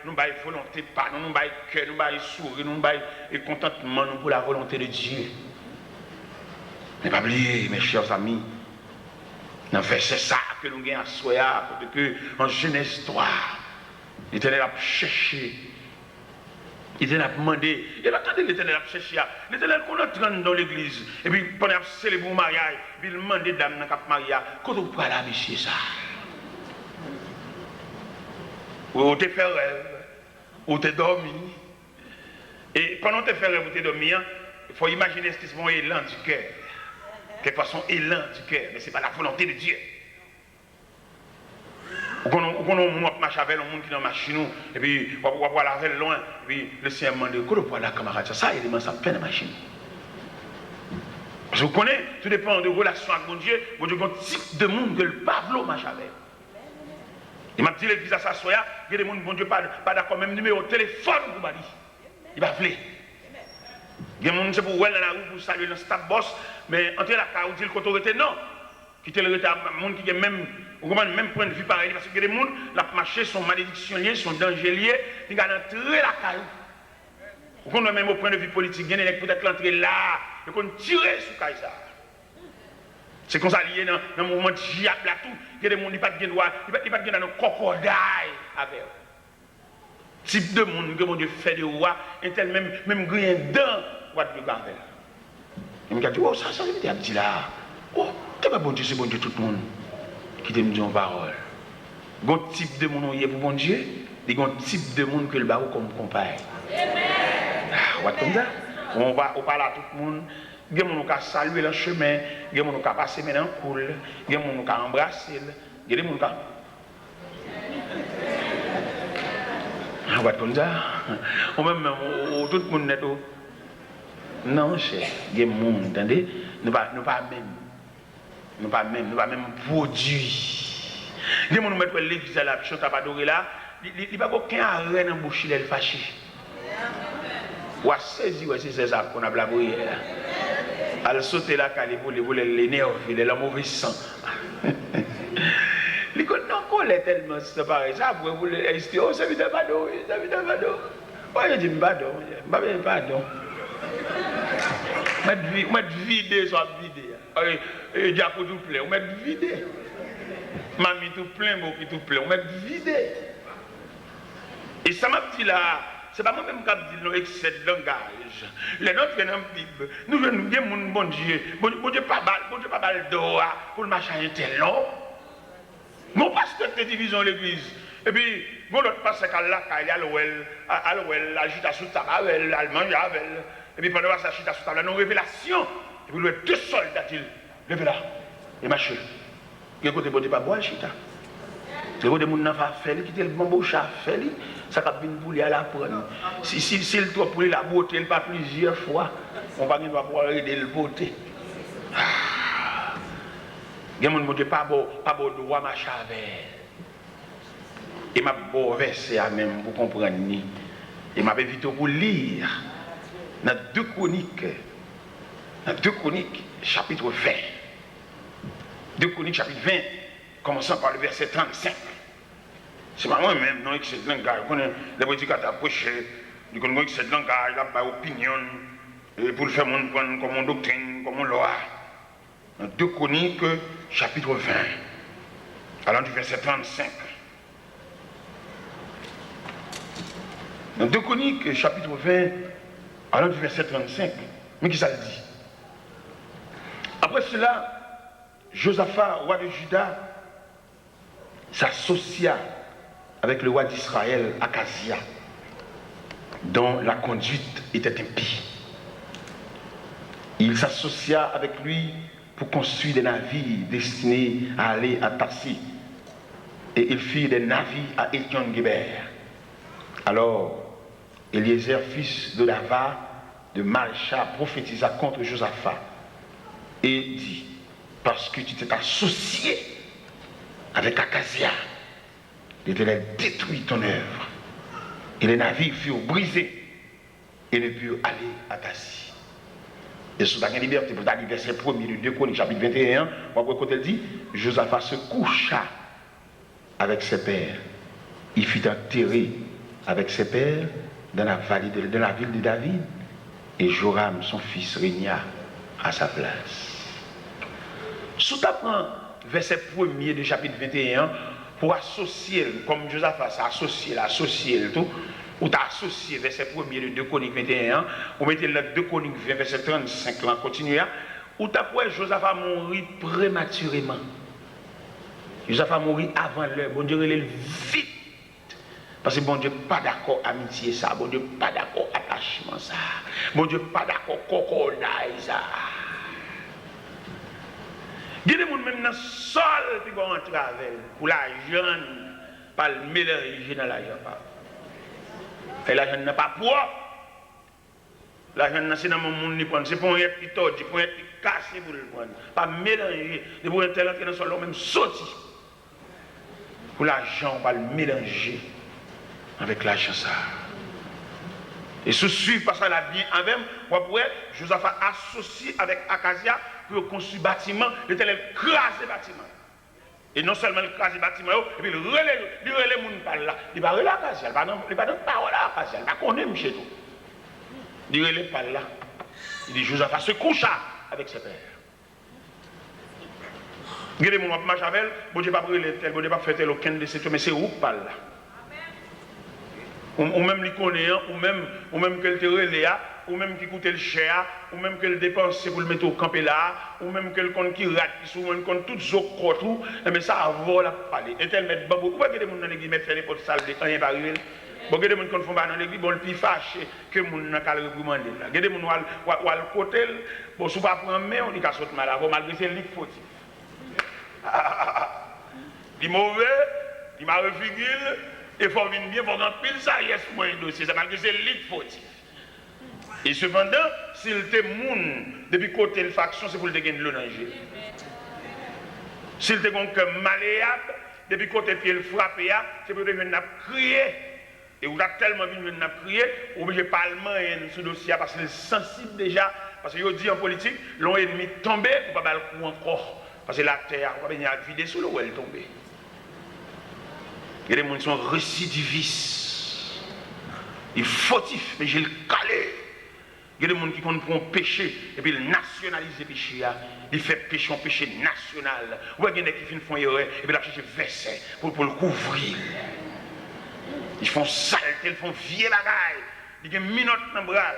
nous baillons volonté, pas, nous baillons cœur, nous baillons sourire, nous baillons contentement pour la volonté de Dieu. Ne pas oublier, mes chers amis, c'est ça que nous avons à soya, parce que en Genèse 3, l'Éternel a cherché, l'Éternel a demandé, et attendez, l'Éternel a cherché, l'Éternel qu'on entre dans l'église, et puis pendant qu'il célèbre le mariage, puis il demande aux dames dans le mariage, quand vous pouvez aller monsieur ça? Ou tu fais rêve, ou tu dormi. Et pendant que tu fais rêve ou tu dormi, il faut imaginer ce qui est mon élan du cœur. Quelle façon élan du cœur, mais ce n'est pas la volonté de Dieu. Ou qu'on a marché avec un monde qui est dans la machine, et puis on va voir la rêve loin, et puis le Seigneur me demande, comment on la camarade, ça, il est plein de machine. Parce que vous connaissez, tout dépend de relation avec mon Dieu, a un type de monde que le Pablo marche avec. Il m'a dit l'église à sa soya, il y a des gens, bon Dieu, pas d'accord, même numéro de téléphone pour Bali. Il va appeler. Il y a des gens, c'est pour aller dans la rue, pour saluer le stade boss, mais entrer la car, dit le côté non. Quitter le retard, des gens qui ont même point de vue pareil, parce que il y a des gens, la marché sont malédictionnés, sont dangers, ils ont entré la car. On a même au point de vue politique, il y a peut-être l'entrée là, ils ont tiré sur Kaïsa. C'est comme ça lié dans le mouvement de diable là tout. Il y a des gens qui ne sont pas dans un crocodile avec eux. Type de monde que mon Dieu fait de roi, et tel même grien dedans, what de garder. Il me dit, oh, ça veut dire là. Oh, c'est pas bon Dieu, c'est bon Dieu tout le monde qui te dit une parole. Il y a un type de monde qui est pour bon Dieu, il y a un type de monde que le barreau comme compagne. Ah, what comme ça? On parle à tout le monde. Il y a des gens qui saluer le chemin, il y a des gens qui passer maintenant cool, il y a des gens qui embrasser, il y a des gens qui... Ah, what comme ça? Ou même, tout le monde n'est pas... Non, cher, il y a des gens, entendez? Nous ne pas même produit. Il y a des gens qui mettent l'église à la chante à adorer là, il n'y a pas aucun arrêt dans la bouche, il est fâché. Ou à saisir, c'est ça qu'on a blagué. Elle saute là, elle voulait l'énerver, elle a mauvais sang. Il dit non, elle est tellement séparée. Ça, vous voulez rester, oh, ça vient de Bado, ça vient de Bado. Oh, je dis Bado, pardon. On met vidé, soit vidé. Et Diapo tout plein, on met vidé. Mamie tout plein, Boki tout plein, on met vidé. Et ça m'a dit là. Ce n'est pas moi-même qui dis non, excès de langage. Les nôtres viennent en Bible. Nous venons dire mon bon Dieu. Bon Dieu pas mal d'eau pour le machin tel non. Mon pasteur de division l'église. Et puis, mon autre pasteur qui a là, il y a l'ouel, agite à sous table, l'allemand, et puis pendant ça, agite à sous table, il y a une révélation. Et puis, il y a 2 soldats, il levez là, et marchez. Il y a côté bon Dieu pas boire, chita. Le côté mon enfant fait, il quitte le bon chat fait, ça va venir pour lui à la prendre. Si le trop pour lui la beauté, il pas plusieurs fois, on va pouvoir aider le beauté. Il y a des gens qui ne pas beau droit ma chave. Et ma beau verset à même pour comprendre. Et m'a invité pour lire dans 2 Chroniques, chapitre 20. 2 Chroniques, chapitre 20, commençant par le verset 35. C'est pas moi-même, non, avec ce langage. Les prédicateurs prêchent, ils connaissent ce langage, la pas opinion, pour le faire comme mon doctrine, comme mon loi. Dans 2 Chroniques, chapitre 20, allant du verset 35. Dans 2 Chroniques, chapitre 20, allant du verset 35, mais qui ça le dit? Après cela, Josaphat, roi de Juda, s'associa avec le roi d'Israël, Akazia, dont la conduite était impie. Il s'associa avec lui pour construire des navires destinés à aller à Tassi. Et il fit des navires à Étion-Guéber. Alors, Eliezer, fils de Dava, de Marécha, prophétisa contre Josaphat et dit, parce que tu t'es associé avec Akazia, l'Éternel détruit ton œuvre. Et les navires furent brisés et ne purent aller à Tassi. Et sous la liberté, pour aller verset 1er de 2 Chroniques, chapitre 21, on voit quand elle dit, Josaphat se coucha avec ses pères. Il fut enterré avec ses pères dans la vallée de la ville de David, et Joram, son fils, régna à sa place. Sous t'apprends verset 1er du chapitre 21, pour associer, comme Josaphat s'est associé le tout, ou t'as associé verset 1er de 2 Chroniques 21, ou mettez le 2 Chroniques 20, verset 35, là, continue, ou t'as pour Josaphat mourir prématurément. Josaphat mourir avant l'heure, bon Dieu, il est vite. Parce que bon Dieu pas d'accord amitié ça, bon Dieu pas d'accord attachement ça, bon Dieu pas d'accord coconaille ça. Il y a des gens même dans le sol qui vont entrer avec pour la jeune, pas le mélanger dans la jeune. Et la jeune n'a pas poids. La jeune c'est dans mon monde qui prend, c'est pour un qui tordu, pour un qui cassé pour le prendre. Pas mélanger, de pour un tel entrer dans le sol, même sauter. Pour l'argent, on va le mélanger avec l'argent ça. Et ce suivre parce qu'elle a bien avec moi, Josaphat associé avec Akazia pour construire bâtiment, il était crasé le bâtiment. Et non seulement le crasé le bâtiment, et puis il relève les gens par là. Il va relayer Akazia, il ne va pas parole à Akazia, il va connaître chez nous. Il relève par là. Il dit Josaphat se coucha avec ses pères. Regardez mon marche avec elle, bon Dieu pas brûler tel, bon Dieu pas faire tel aucun de ces trucs, mais c'est où par là. Ou même les connaît, ou même qu'elle te relève, ou même qui coûte le cher, ou même qu'elle dépense pour le mettre au camp là, ou même qu'elle compte qui rate, qui souvent compte toutes les autres, mais ça avant la parler. Et tel met bambou. Pourquoi que des gens dans l'église mettent faire des potes sales, rien pas arriver? Bon, il y a des gens qui font dans l'église, bon, le plus fâché que les gens n'ont qu'à le réprimander. Il y a des gens qui ont le côté, bon, si vous ne prenez pas main, on dit qu'à sauter mal, malgré c'est le fautif. Il est mauvais, il m'a refigé, il faut venir bien, il faut rentrer pile ça, il y a ce moyen dossier, c'est malgré c'est le fautif. Et cependant, s'il te moun, depuis côté de faction, c'est pour le gagner de l'onanger. S'il te gon comme malléable, depuis côté pied le frappé, c'est pour le gagner de crier. Et vous avez tellement vu de crier, obligé parlement et ce dossier parce qu'il est sensible déjà. Parce qu'il dit en politique, l'on ennemi tombé, pour pas le coup encore. Parce que la terre, on va venir vider sous l'eau où elle est tombée. Il y a des gens qui sont récidivistes. Ils fautifs, mais j'ai le calé. Il y a des gens qui comprennent péché, et puis ils nationalisent le péché. Ils font péché, un péché national. Ou il y a des gens qui font erreur, et puis ils cherchent verset pour le couvrir. Ils font saleté, ils font vieux bagaille. Ils ont minute dans le bras.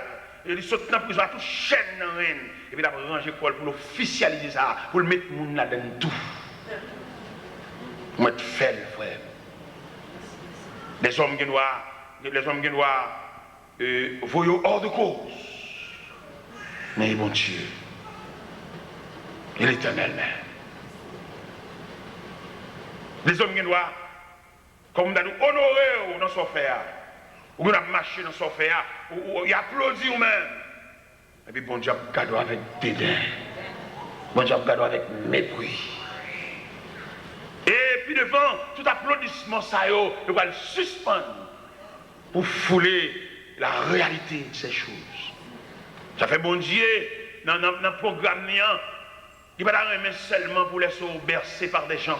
Ils sautent dans la prison, tout chaîne dans la reine. Et puis ils ont rangé pour l'officialiser ça, pour le mettre là-dedans tout. Pour mettre fait le frère. Les hommes qui doivent voyer hors de cause. Mais mon Dieu, et l'Éternel même. Les hommes qui doivent, comme nous honorer dans son frère, ou nous avons marché dans son frère, ou il applaudit ou même. Et puis bon Dieu a cadeau avec dédain. Bon Dieu a cadeau avec mépris. Et puis devant tout applaudissement, ça il va le suspendre pour fouler la réalité de ces choses. Ça fait bon Dieu, dans le programme, il ne va pas remettre seulement pour les sauts bercés par des gens.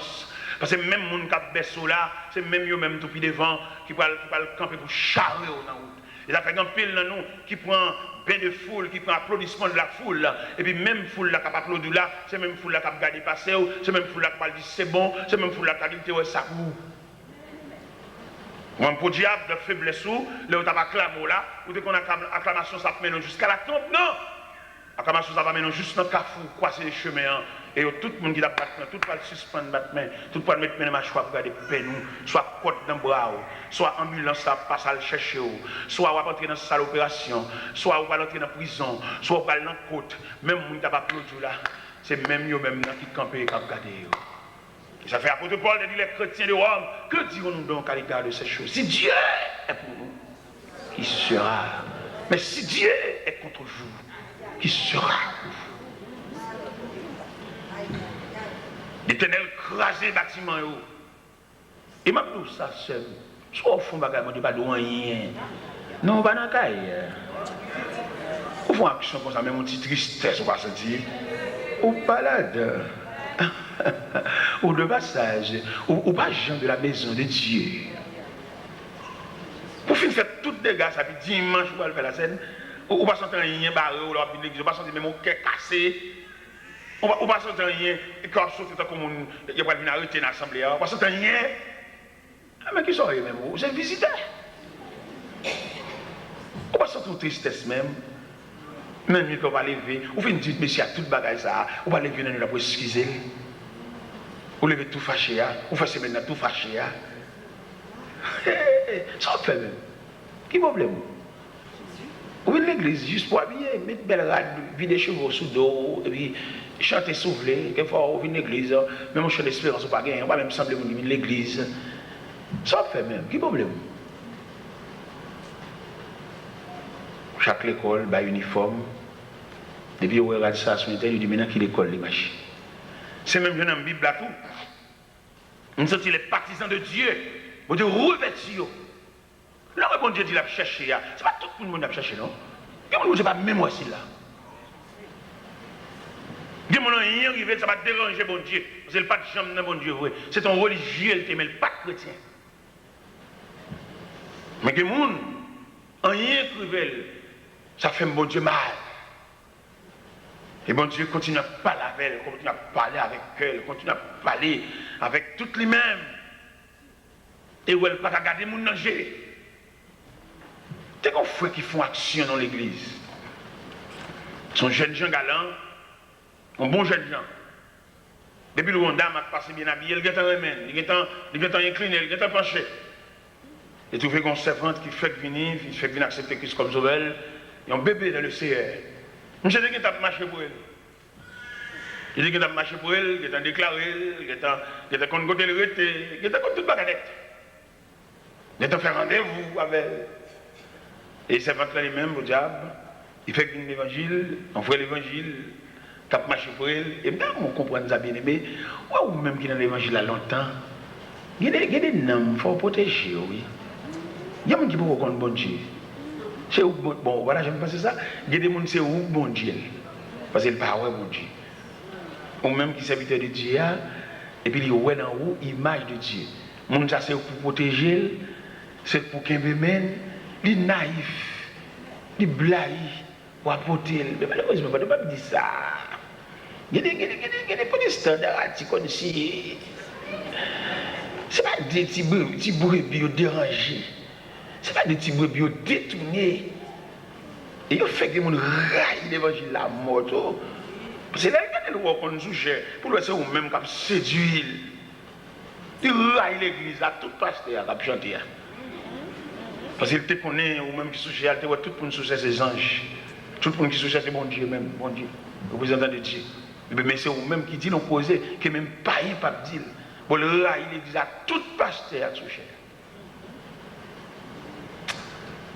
Parce que même les gens qui ont bercé là, c'est même eux même tout devant qui va camper pour charrer dans la route. Et ça fait un pile dans nous qui prend bain de foule, qui prend applaudissement de la foule là. Et puis même foule là qui a applaudi là, c'est même foule là qui a regardé passer, c'est même foule là qui a dit c'est bon, c'est même foule là qui a dit ouais ça vous. Ou un pour diable de faiblesse ou, là où tu as acclamé là, ou dès qu'on a acclamation ça mène jusqu'à la tombe, non! Acclamation ça va mener juste dans le carrefour, croiser les chemins, et tout le monde qui a battu, tout le monde suspendre battre, tout le monde mettre les mâchoires pour regarder peine, soit côte dans le bras, soit ambulance ça passe à le chercher, soit on va entrer dans la salle d'opération, soit on va entrer dans la prison, soit on va dans la côte, même si on n'a pas applaudi là, c'est même eux même qui campent et qui regardent. Ça fait apôtre Paul de dire les chrétiens de Rome, que dirons-nous donc à l'égard de ces choses? Si Dieu est pour nous, qui sera? Mais si Dieu est contre vous, qui sera pour vous? L'Éternel crasé le bâtiment. Et m'a dit ça seul. Soit au fond, je ne dis pas de rien. Non, pas dans le cas. Au fond, action comme ça, même une petite tristesse, on va se dire. Ou balade. Ou de passage, ou pas gens de la maison de Dieu. Pour finir faire tout dégâts, ça fait dimanche, on va faire la scène. Ou pas sentir rien barré, ou pas sentir même mon cœur cassé. Ou pas sentir rien, et quand on saute comme il y a pas de venir arrêter dans l'assemblée, ou pas sentir rien. Ah, mais qui sont eux même? C'est un visiteur. Ou pas sentir une tristesse même. Même mieux qu'on va lever, ou fait une petite monsieur à toute bagaille ça, ou va lever dans nous pour excuser. Ou lever tout fâché, ou faire semaine tout fâché. Ça fait même. Qui problème? Ou venez l'église juste pour habiller, mettre belle rade, vider chevaux sous dos, et puis chanter souffler, quelquefois on vient l'église, même on chante l'espérance ou pas gagner, on va même sembler venir l'église. Ça fait même. Qui problème? Chaque école a un uniforme. Depuis on regarde ça sur Internet, il dit maintenant qu'il école les machines. C'est même dans la Bible là tout. Nous sommes les partisans de Dieu. Vous devez revêtir. Là où bon Dieu dit qu'il a cherché, ce n'est pas tout le monde qui a cherché, non? Il y a des gens pas même aussi là. Il y a des gens qui arrivent, ça va déranger bon Dieu. C'est le pas de chambre de bon Dieu, c'est ton religieux, mais le pas chrétien. Mais il y a des gens rien qui ça fait bon Dieu mal. Et bon Dieu continue à parler avec elle, continue à parler avec elle, continue à parler avec toutes les mêmes. Et où elle ne peut pas garder mon danger. C'est qu'on fait qui font action dans l'église. Son jeune gens galants, un bon jeune gens. Depuis le Rwanda m'a passé bien habillé, il est en remède, il est en incliné, il est en penché. Et trouvé qu'on servante qui fait venir, il fait venir accepter Christ comme sauveur. Il y a un bébé dans le CR. Je dis qu'il a marché pour elle. Il dit qu'il a marché pour elle, qu'il a déclaré, qu'il a contre le rété, qu'il a contre toute baguette. Il a fait rendez-vous avec elle. Et c'est pas lui-même, le diable, il fait venir l'évangile, on fait l'évangile, qui a marché pour elle. Et bien, on comprend ça bien aimé. Ou même qui est dans l'évangile là longtemps, il y a des noms, il faut protéger, oui. Il y a des gens qui peuvent reconnaître bon Dieu. C'est où, bon, voilà, j'aime pas ça. Il y a des gens qui c'est où bon Dieu. Parce qu'il parle ouais, bon Dieu. Ou même qui serviteur de Dieu, et puis il y a en haut image de Dieu. Mon ça c'est pour protéger, c'est pour qu'il mène, il est naïf, il est blague, pour apporter. Mais malheureusement, je ne peux pas dire ça. Il y a des petits standards comme si. Ce n'est pas des petits brebis dérangés. Ce n'est pas des petits brebis détournés. Et il fait que les gens raillent l'évangile la mort. C'est là qu'il y a des gens qui sont sujets. Pour le c'est même qui séduit. Il raille l'église à tout pasteur qui chanter. Parce qu'il te connaît, ou même qui sont sujets, tout le monde sujets c'est anges. Tout le monde qui sujets c'est bon Dieu même, bon Dieu. Représentant de Dieu. Mais c'est vous-même qui dit l'opposé, que même pas un pape dit. Bon, le raille l'église à tout pasteur qui sujets.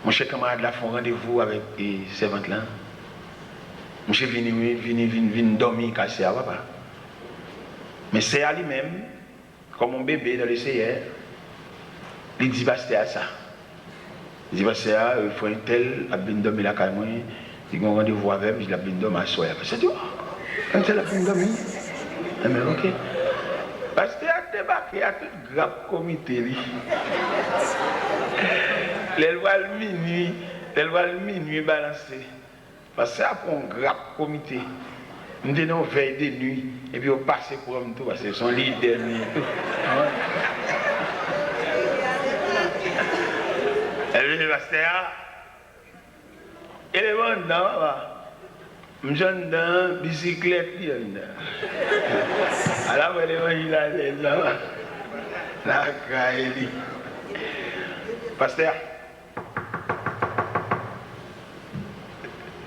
Mon cher camarade là font rendez-vous avec les servantes là. Mon cher vient dormir cassé à papa. Mais c'est à lui-même, comme un bébé dans le CR, il dit pasteur à ça. Il dit, pasteur, il faut un tel, a bien dormi la caille, il a un rendez-vous avec lui, il a bien dormi à soir. C'est tout. Un tel a bien dormi. Mais ok. Parce qu'il a débarqué, il y a tout grave comité. Les lois le minuit balancé. Parce que c'est un grave comité. Nous avons veille de nuit, et puis on passe pour eux tout, parce que son leader nuit. Et puis le pasteur, il est bon dedans, je suis dans la bicyclette. Alors, il est là, la caille. Pasteur,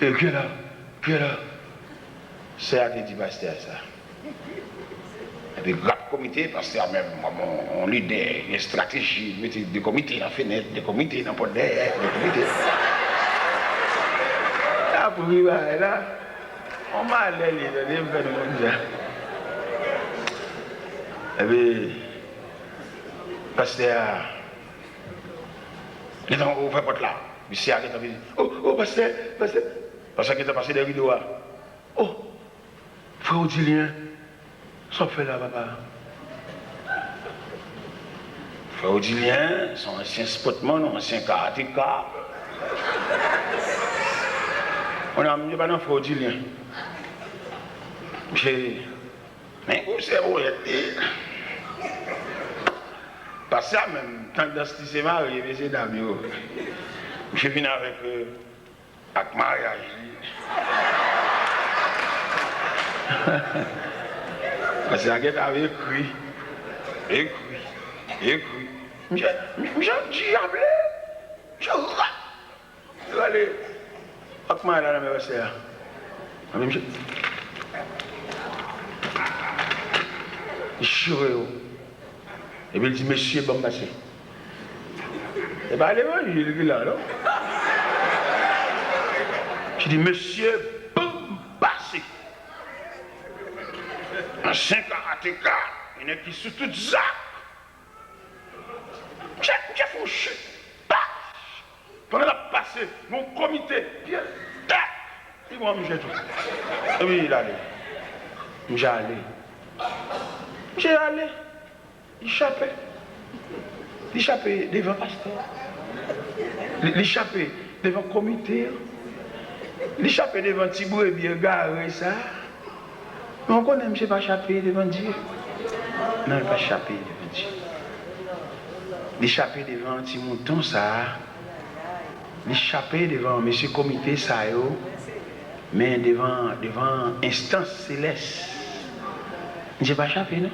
et que là, c'est à dit pasteur ça. Et puis, grave comité, pasteur, même, on lit des stratégies, des comités dans la fenêtre, des comités dans le porte derrière, des comités. Là, pour y aller, là, on m'a allé, il y a et puis, pasteur, il est au vrai porte là. Il s'est arrêté, il dit, oh, pasteur, pasteur qui est passé des rideaux. Oh, frère Odilien, ça fait là, papa. Frère Odilien, son ancien spotman, ancien karatéka. On a mis pas dans frère Odilien. Mais où c'est où parce que même, tant que c'est marié, c'est d'amis. Je viens avec mariage. Parce que la guette avait écrit. Je dis, je allez, avec mariage, mais c'est là. Je et puis il dit, monsieur, bon passé. Et bien, allez, il est là, non? Je dis, monsieur, bon passé. Ancien karatéka, il est qui sous tout ça. J'ai fouché. Pendant la passé, mon comité, bien, tac. Il m'a mis tout. Et puis il allait. J'ai allé. Il échappait devant le pasteur. Il échappait devant le comité. Il échappait devant Thibaut et bien garé ça. Mais on connaît, je ne sais pas échapper devant Dieu. Non, il ne pas échapper devant Dieu. Il échappait devant un petit mouton ça. Il échappait devant M. Comité ça, mais devant instance céleste. Je ne sais pas échapper, non?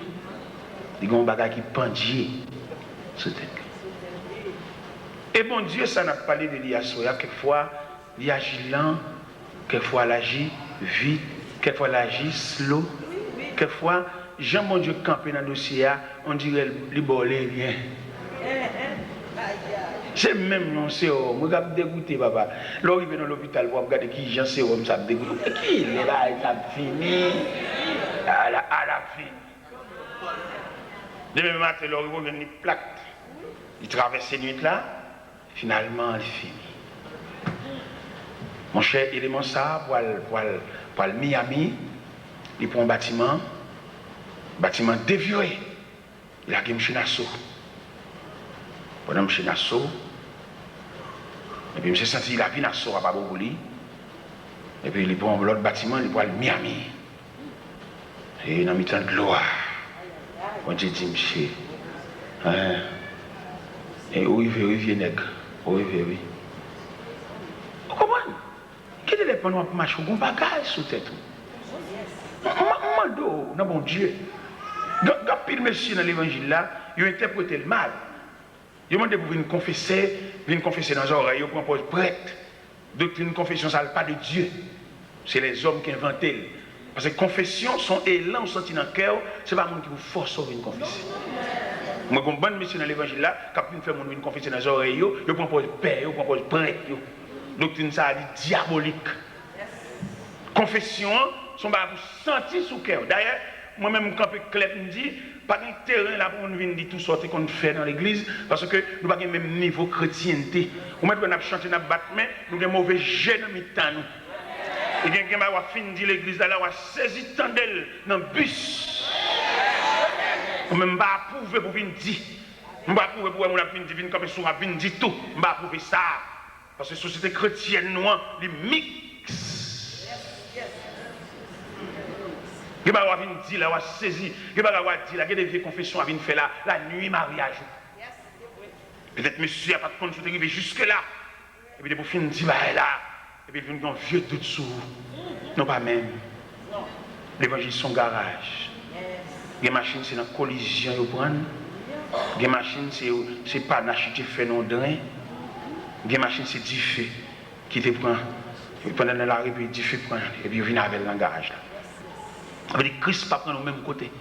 Il y a un bagage qui pendit sur tête. Et bon Dieu, ça n'a pas parlé de l'Iasoya. Quelquefois, il agit lent, quelquefois, il agit vite, quelquefois, il agit slow. Quelquefois, Jean, mon Dieu, campé dans le dossier, on dirait qu'il ne rien. C'est même non sérum. Je suis dégoûté, papa. Là, il vient dans l'hôpital pour regarder qui Jean sérum, ça me dégoûte. Qui est là, il a fini. À la fin. Demain matin, là, il vient une plaque. Il traverse cette nuit-là. Finalement, il finit. Mon cher élément ça, pour le Miami, il prend un bâtiment dévié. Il a gagné un assaut. Pendant que je suis assaut, et puis je me suis senti la vie assaut à Babouli. Et puis il prend l'autre bâtiment, il prend le Miami. Et dans le temps de gloire, quand j'ai dit, monsieur, et où il vient, nègre, où il vient, oui. Vous comprenez? Quel est le point pour marcher? On va bagage sous tête. Non, bon Dieu. Quand pile monsieur dans l'évangile là, il a interprété le mal. Il demande pour venir confesser dans les oreilles, il propose prêtre. Doctrine confession, ça ne parle pas de Dieu. C'est les hommes qui inventent. Parce que confession, son élan senti dans le cœur, ce n'est pas le monde qui vous force à venir confesser. Moi, comme bonne mission dans l'évangile là, quand vous faites venir confesser dans les oreilles, il propose père, il propose prêtre. Doctrine, ça dit diabolique. Confession, son va vous sentir sous le cœur. D'ailleurs, moi-même, quand Clef me dit, pas de terrain là pour nous venir dire tout sorte qu'on fait dans l'église, parce que nous n'avons pas le même niveau de chrétienté. Ou même quand on a chanté, on a battu, mais nous avons mauvais jet dans le temps. Et bien, quand on a fini l'église là, on a saisi tandel dans le bus. Ou même pas approuvé pour venir dire. Je ne vais pas approuver pour venir dire comme si on a venir dire tout. Je ne vais pas approuver ça. Parce que la société chrétienne, nous, les mix. Il va venir dire, là, saisir, il va dire, là, il y a des vieilles confessions à venir faire là, la nuit mariage. Peut-être monsieur n'a pas de compte, vous arrivé jusque-là. Et puis, pour finir, il va là. Et puis, il vient un vieux doute sur vous. Non, pas même. L'évangile, son garage. Les machines, c'est dans la collision, ils prennent. Les machines, c'est pas n'acheter fait non drain. Les machines, c'est du feu qui te prend. Pendant la rue, puis du feu prend. Et puis, il vient avec le langage. Ça veut dire que Christ ne pas prendre au même côté.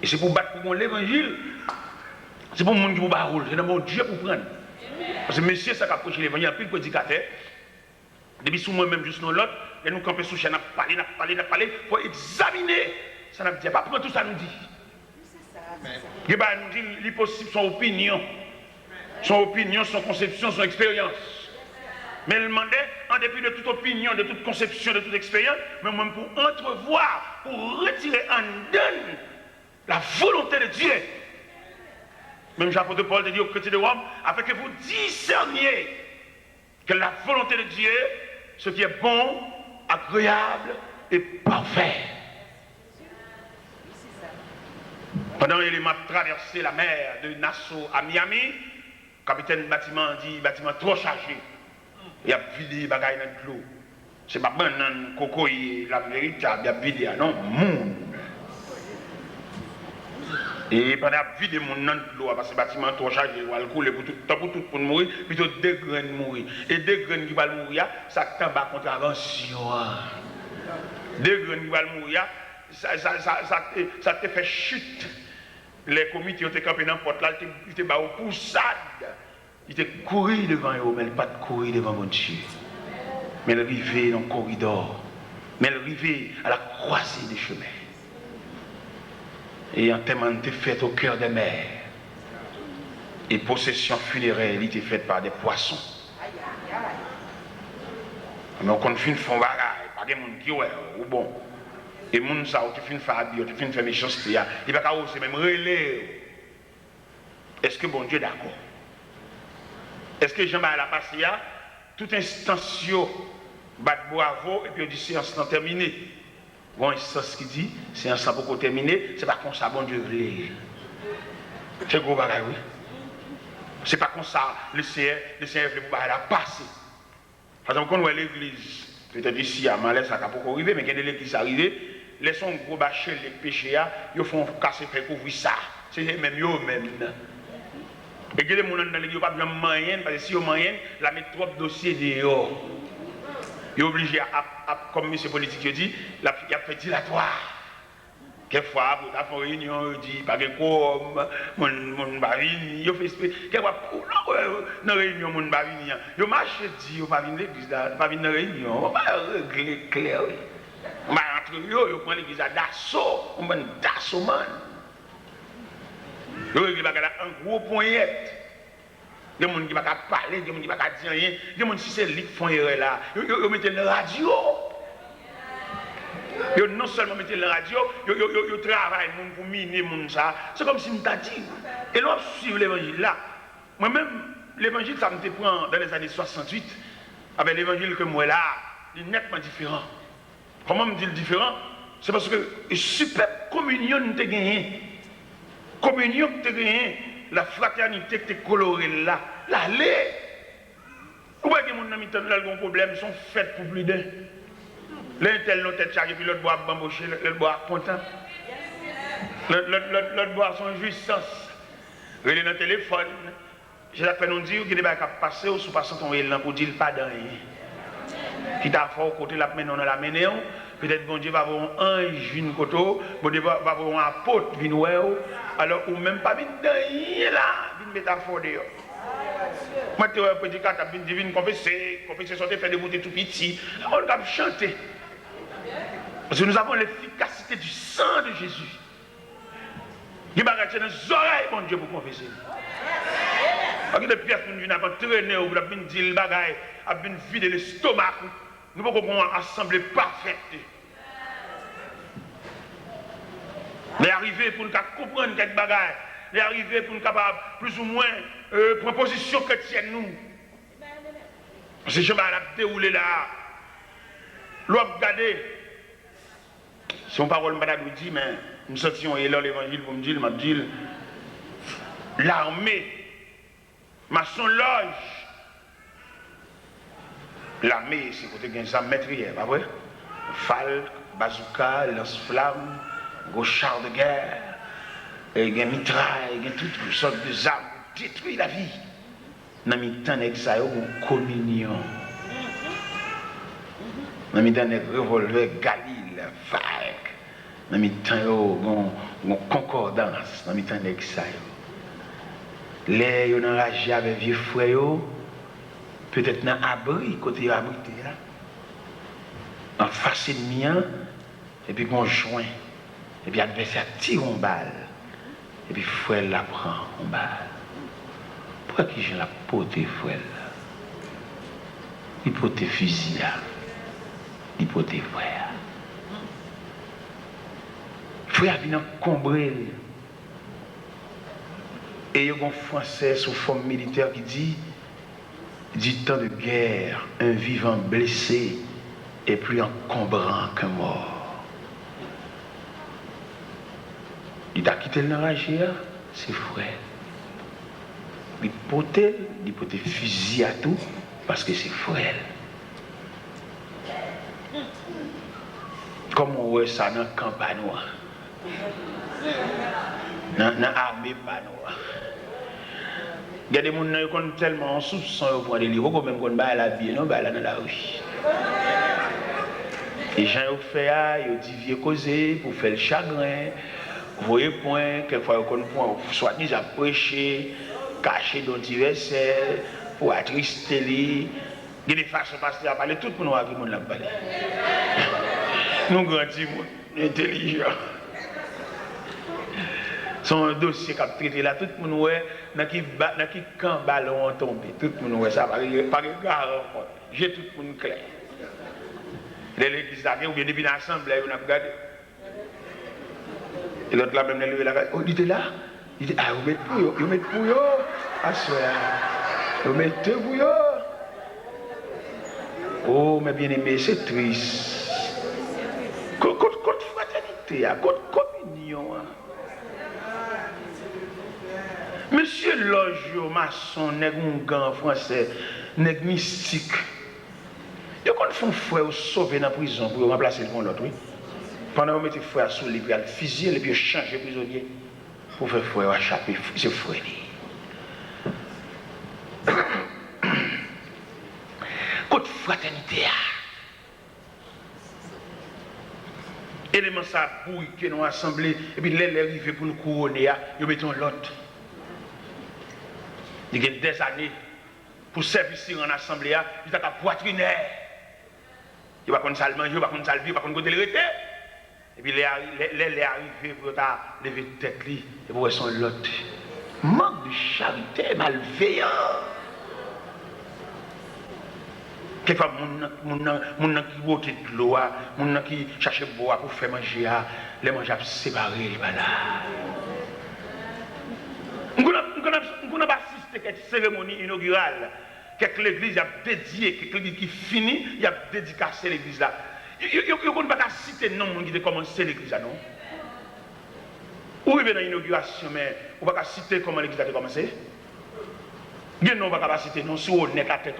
Et c'est pour battre pour l'évangile. C'est pour le monde qui vous bat rôle. C'est dans mon Dieu pour prendre. Parce que monsieur, ça a approché l'évangile, il y a plus de prédicateurs. Depuis sous moi-même, juste dans l'autre, et nous camper sous chaîne, n'a parlé, il faut examiner. Ça n'a pas prendre tout ça nous dit. Il va nous dire l'impossible, son opinion. Son opinion, son conception, son expérience. Mais il demandait, en dépit de toute opinion, de toute conception, de toute expérience, mais même pour entrevoir, pour retirer en donne la volonté de Dieu. Même l'apôtre Paul dit aux chrétiens de Rome, afin que vous discerniez que la volonté de Dieu, ce qui est bon, agréable et parfait. Pendant qu'il m'a traversé la mer de Nassau à Miami, le capitaine du bâtiment dit bâtiment trop chargé. Il y a vidé les bagages dans l'eau. C'est pas bon, non, coco, la vérité, il y a vidé, non, monde. Et pendant qu'il y a vidé mon dans l'eau, parce que le bâtiment trop chargé, il va le couler pour tout pour mourir, plutôt deux graines mourir. Et deux graines qui vont mourir, ça tombe à contravention. Deux graines qui vont mourir, ça te fait chute. Les comités ont été campés dans la porte là, ils étaient au poussade. Ils étaient couru devant eux, mais pas de courir devant mon Dieu. Mais ils arrivaient dans le corridor. Mais ils arrivaient à la croisée des chemins. Et un témoin était fait au cœur des mers. Et possession funéraire, il était faite par des poissons. Mais on continue de faire bagaille, pas des gens qui ouais, ou bon. Et les gens ça, tu finis de faire habiller, tu finis de faire méchanceté, il va pas aussi même relais. Est-ce que bon Dieu est d'accord? Est-ce que Jean-Baptiste a passé à toute instance, bat bravo, et puis on dit séance non terminée. Bon, instance qui dit, séance pas pour terminer, c'est pas comme ça, bon Dieu voulait. C'est gros bagaille, oui. C'est pas comme ça, le Seigneur veut pour la passer. Par exemple, quand on voit l'église, peut-être ici à Malais, ça n'a pas arrivé, mais quand l'église est arrivée, les son gros bachel, les péchés, ils font casser, faire couvrir ça. C'est même eux-mêmes. Et que les gens dans l'église, ils n'ont pas besoin de moyens, parce que si ils ont moyens, la mettre trop de dossiers dehors. Ils sont obligés, comme M. politique dit, il a fait dilatoire. Quelquefois, pour faire une réunion, il dit, pas de quoi, mon barine, il fait quelquefois, dans la réunion, mon barine, il marche, dit, il pas venir l'église, pas venir dans la réunion, on va régler clair. On va entre eux, il prend l'église d'assaut, on va d'assaut, man. Il y a un gros poignette. Il y a des gens qui ne peuvent pas parler, il y a des gens qui ne peuvent pas dire rien. Il y a des gens qui c'est lui qui font erreur là. Ils mettent la radio. Ils non seulement mettent la radio, ils travaillent pour miner les gens. C'est comme si nous t'avons dit. Et nous suivons l'évangile là. Moi-même, l'évangile, ça me prend dans les années 68. Avec l'évangile que moi là, il est nettement différent. Comment me dit le différent? C'est parce que une super communion nous a gagné. Communion que tu as gagné, la fraternité que tu as colorée là, l'allée. Vous voyez que mon ami a un problème, ils sont faits pour plus d'un. L'un tel l'autre tête chargée, puis l'autre boit bamboché, l'autre boit content. L'autre boit son jouissance. Il est dans le téléphone. J'ai la peine de dire qu'il est passé ou sous passant ton élan pour dire pas d'un rien. Qui t'a fait côté la main, on a la main. Peut-être bon Dieu va avoir un ange, une coteau, bon Dieu va avoir un apôtre, alors ou même pas venir là, une métaphore dehors. Moi, tu as petit cas, tu as divine confesser sortir faire des bouteilles tout petit, on va chanter. Parce que nous avons l'efficacité l'efficacité du sang de Jésus. Il y a des bagages dans les oreilles, mon Dieu, pour confesser. Il y a des pièces pour nous entraîner, ou pour nous dire le bagage, pour nous vider l'estomac. Nous pouvons avoir une assemblée parfaite. Les arriver pour nous comprendre quelques bagages. Les arriver pour nous capables, plus ou moins, proposition chrétienne nous. Parce que je vais dérouler là. L'autre regardez. Son parole m'a dit, mais nous sentions et là l'évangile pour me dire, l'armée, maçon loge. L'armée, c'est côté gain ça maîtrière, pas vrai? Falque, bazooka, lance-flamme, gros char de guerre, et gain mitraille, gain toutes sortes de armes pour détruire la vie. Dans le temps de ça, une communion. Dans le temps de revolver, Galil, vague. Dans le temps une concordance. Dans le temps de ça. Les gens enragés avec vieux frères, peut-être dans l'abri, côté abrité là. En face de mien, et puis qu'on joint. Et puis l'adversaire tire une balle. Et puis frère la prend une balle. Pourquoi que j'ai la poté, frère? Il peut te fusil là. Il peut te frère. Frère vient combrer. Et il y a un Français sous forme militaire qui dit du temps de guerre, un vivant blessé est plus encombrant qu'un mort. Il a quitté le nageur, c'est frère. Il peut te fusil à tout parce que c'est frère. Comme on voit ça dans le camp panois, dans l'armée panois. Il y a des gens qui sont tellement en soupçon au point de livre, comme même qu'on bat la vie, non, bah là dans la rue. Les gens ont fait, ils ont dit vieux causer pour faire le chagrin. Vous voyez, point, quelquefois, ils ont soit dit à prêcher, cacher dans divers pour attrister les. Il y a des façons de à parler, tout le monde a qui l'a parlé. Nous grandis, intelligents. Son dossier qui a traité là, tout le monde dans qui camp ballon tombé, tout le monde ça, par égard encore. J'ai tout le monde clair. L'église là, ou bien depuis l'assemblée, on a regardé. Et l'autre là, même levé là, oh, il était là. Il dit, ah, vous mettez pour yo, ah, ça, vous mettez pour yo. Oh, mes bien-aimés, c'est triste. Côte fraternité, côte communion. Monsieur Logio, maçon, nèg gant français, nèg mystique. Ils font frère sauver dans la prison pour remplacer l'autre, oui. Pendant que vous mettez frère sous les pieds, fusiller et puis changer prisonnier pour faire frère échapper, c'est frère. Côte fraternité. Élément ça bouille que nous assemblés et puis les arrivés pour nous couronner, ils mettent l'autre. Il y a des années pour servir en assemblée, ils ont poitriner. Ils ne vont pas manger, ils ne vont pas vivre, ils ne vont pas le rester. Et puis les arrivés pour lever tête et pour son l'autre. Manque de charité, malveillant. Quelquefois, les gens qui votent de l'eau, les gens qui cherchent boire pour faire manger, les manger séparés, voilà. Nous n'avons pas assisté à cette cérémonie inaugurale que l'église a dédiée, que l'église qui finit, il a dédicacé l'église là. Il ne pas citer non qui a commencé l'église là, non? Ou il y a une inauguration, mais on ne va pas citer comment l'église a commencé. Il ne va pas citer non, si on n'est qu'à tête.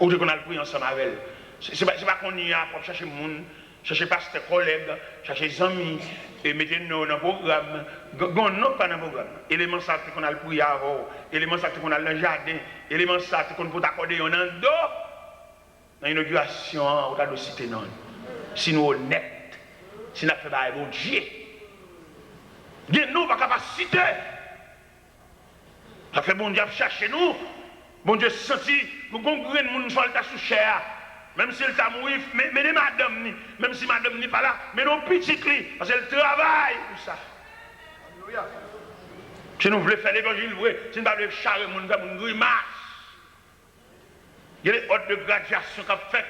Ou qu'on a le prix ensemble avec elle. Ce n'est pas qu'on y a pour chercher le monde, chercher pasteur collègues, chercher les amis, et mettre nous dans le programme. Non, pas dans le programme. Élément ça qu'on a le prix avant, élément ça qu'on a le jardin, élément ça qu'on peut accorder un an d'eau. Dans l'inauguration, on a le cité non. Si nous sommes honnêtes, si nous faisons un bon Dieu, nous n'avons pas capacité. Ça fait bon Dieu chercher nous. Bon Dieu senti, nous avons un monde qui sous cher. même si elle t'a mouru, mais madame, même si madame n'est pas là, mais non petit cri, parce qu'elle travaille pour ça. Si nous voulons faire l'évangile vrai, si nous ne voulons pas charrer mon faire une grimace. Il y a des ordres de graduation qui ont fait,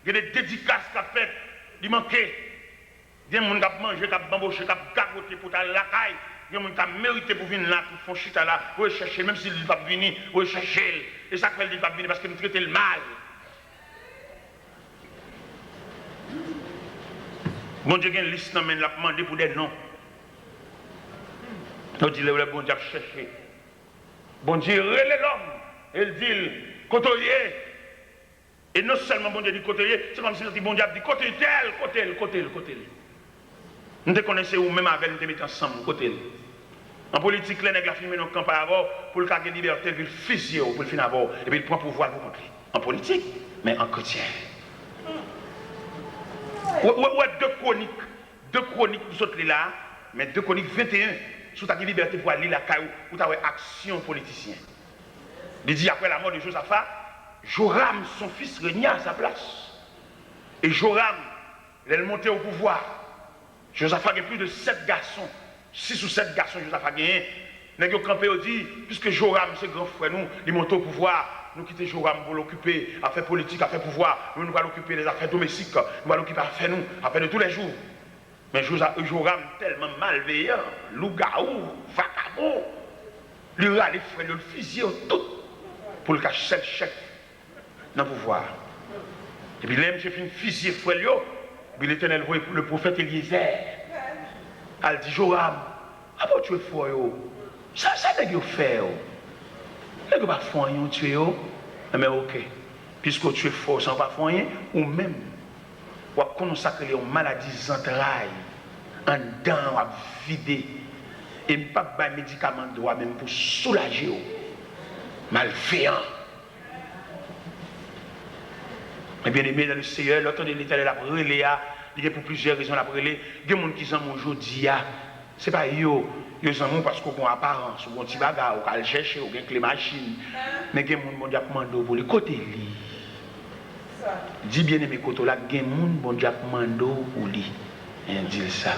il y a des dédicaces qui ont fait, il manquait. Il y a des gens qui ont mangé, qui ont bamboché, qui ont gagoté pour aller à la caille. Il y a des gens qui ont mérité pour venir là, pour faire chita là, pour chercher, même s'il ne va pas venir, pour chercher. Et ça fait qu'il ne va pas venir parce qu'il nous traite le mal. Bon Dieu, il y a une liste qui l'a demandé pour des noms. On dit, le bon Dieu a cherché. Bon Dieu, relève l'homme. Il dit, côtoyer. Et non seulement bon Dieu dit côtoyer, c'est comme si bon Dieu a dit côté tel, côté. Nous te connaissons ou même avec nous te mettons ensemble, côté. En politique, les nègres filment nos campagnes avant pour le cas de liberté, puis le fusiller pour le finir avant, et puis il prend pouvoir pour montrer. En politique, mais en chrétien. Ouais, deux chroniques, vous autres là, mais deux chroniques 21, sous ta liberté pour aller la caillou, ou ta action politicien. Il dit après la mort de Josaphat, Joram, son fils, régna à sa place. Et Joram, il est monté au pouvoir. Josaphat a plus de 7 garçons. 6 ou 7 garçons, Josaphat a gagné. Nous avons campé, dit, puisque Joram, c'est grand frère, nous, il monte au pouvoir. Nous quittons Joram pour l'occuper, à faire politique, à faire pouvoir. Nous allons l'occuper des affaires domestiques. Nous allons l'occuper à faire nous, à faire de tous les jours. Mais Joram, tellement malveillant, loup-garou, vagabond, lui a les frères, le fusiller tout pour le cacher le chef dans le pouvoir. Et puis, là, j'ai fait une fusiller frère, puis l'Éternel voit le prophète Eliezer. Elle dit, Joram, ah bon tu es fort, ça n'est pas fait. Ne pas faire rien, tu es. Mais ok. Puisque tu es fort sans pas faire rien, ou même, ou consacrer aux maladies entrailles, en dents, à vider, et pas de médicaments droit même pour soulager, malveillant. Mais bien aimé dans le Seigneur, l'autre de l'Éternel a brûlé, il y a pour plusieurs raisons à brûler. Il y a des gens qui sont aujourd'hui, ce n'est pas eux. Ils sont parce qu'ils ont une apparence, ou un petit bagage, ou qu'ils cherchent, ou qu'ils ont les machines. Mais il y a des gens qui ont demandé pour les côtés. Dis bien aimé côté là, il y a des gens qui ont demandé pour lui. Il dit ça.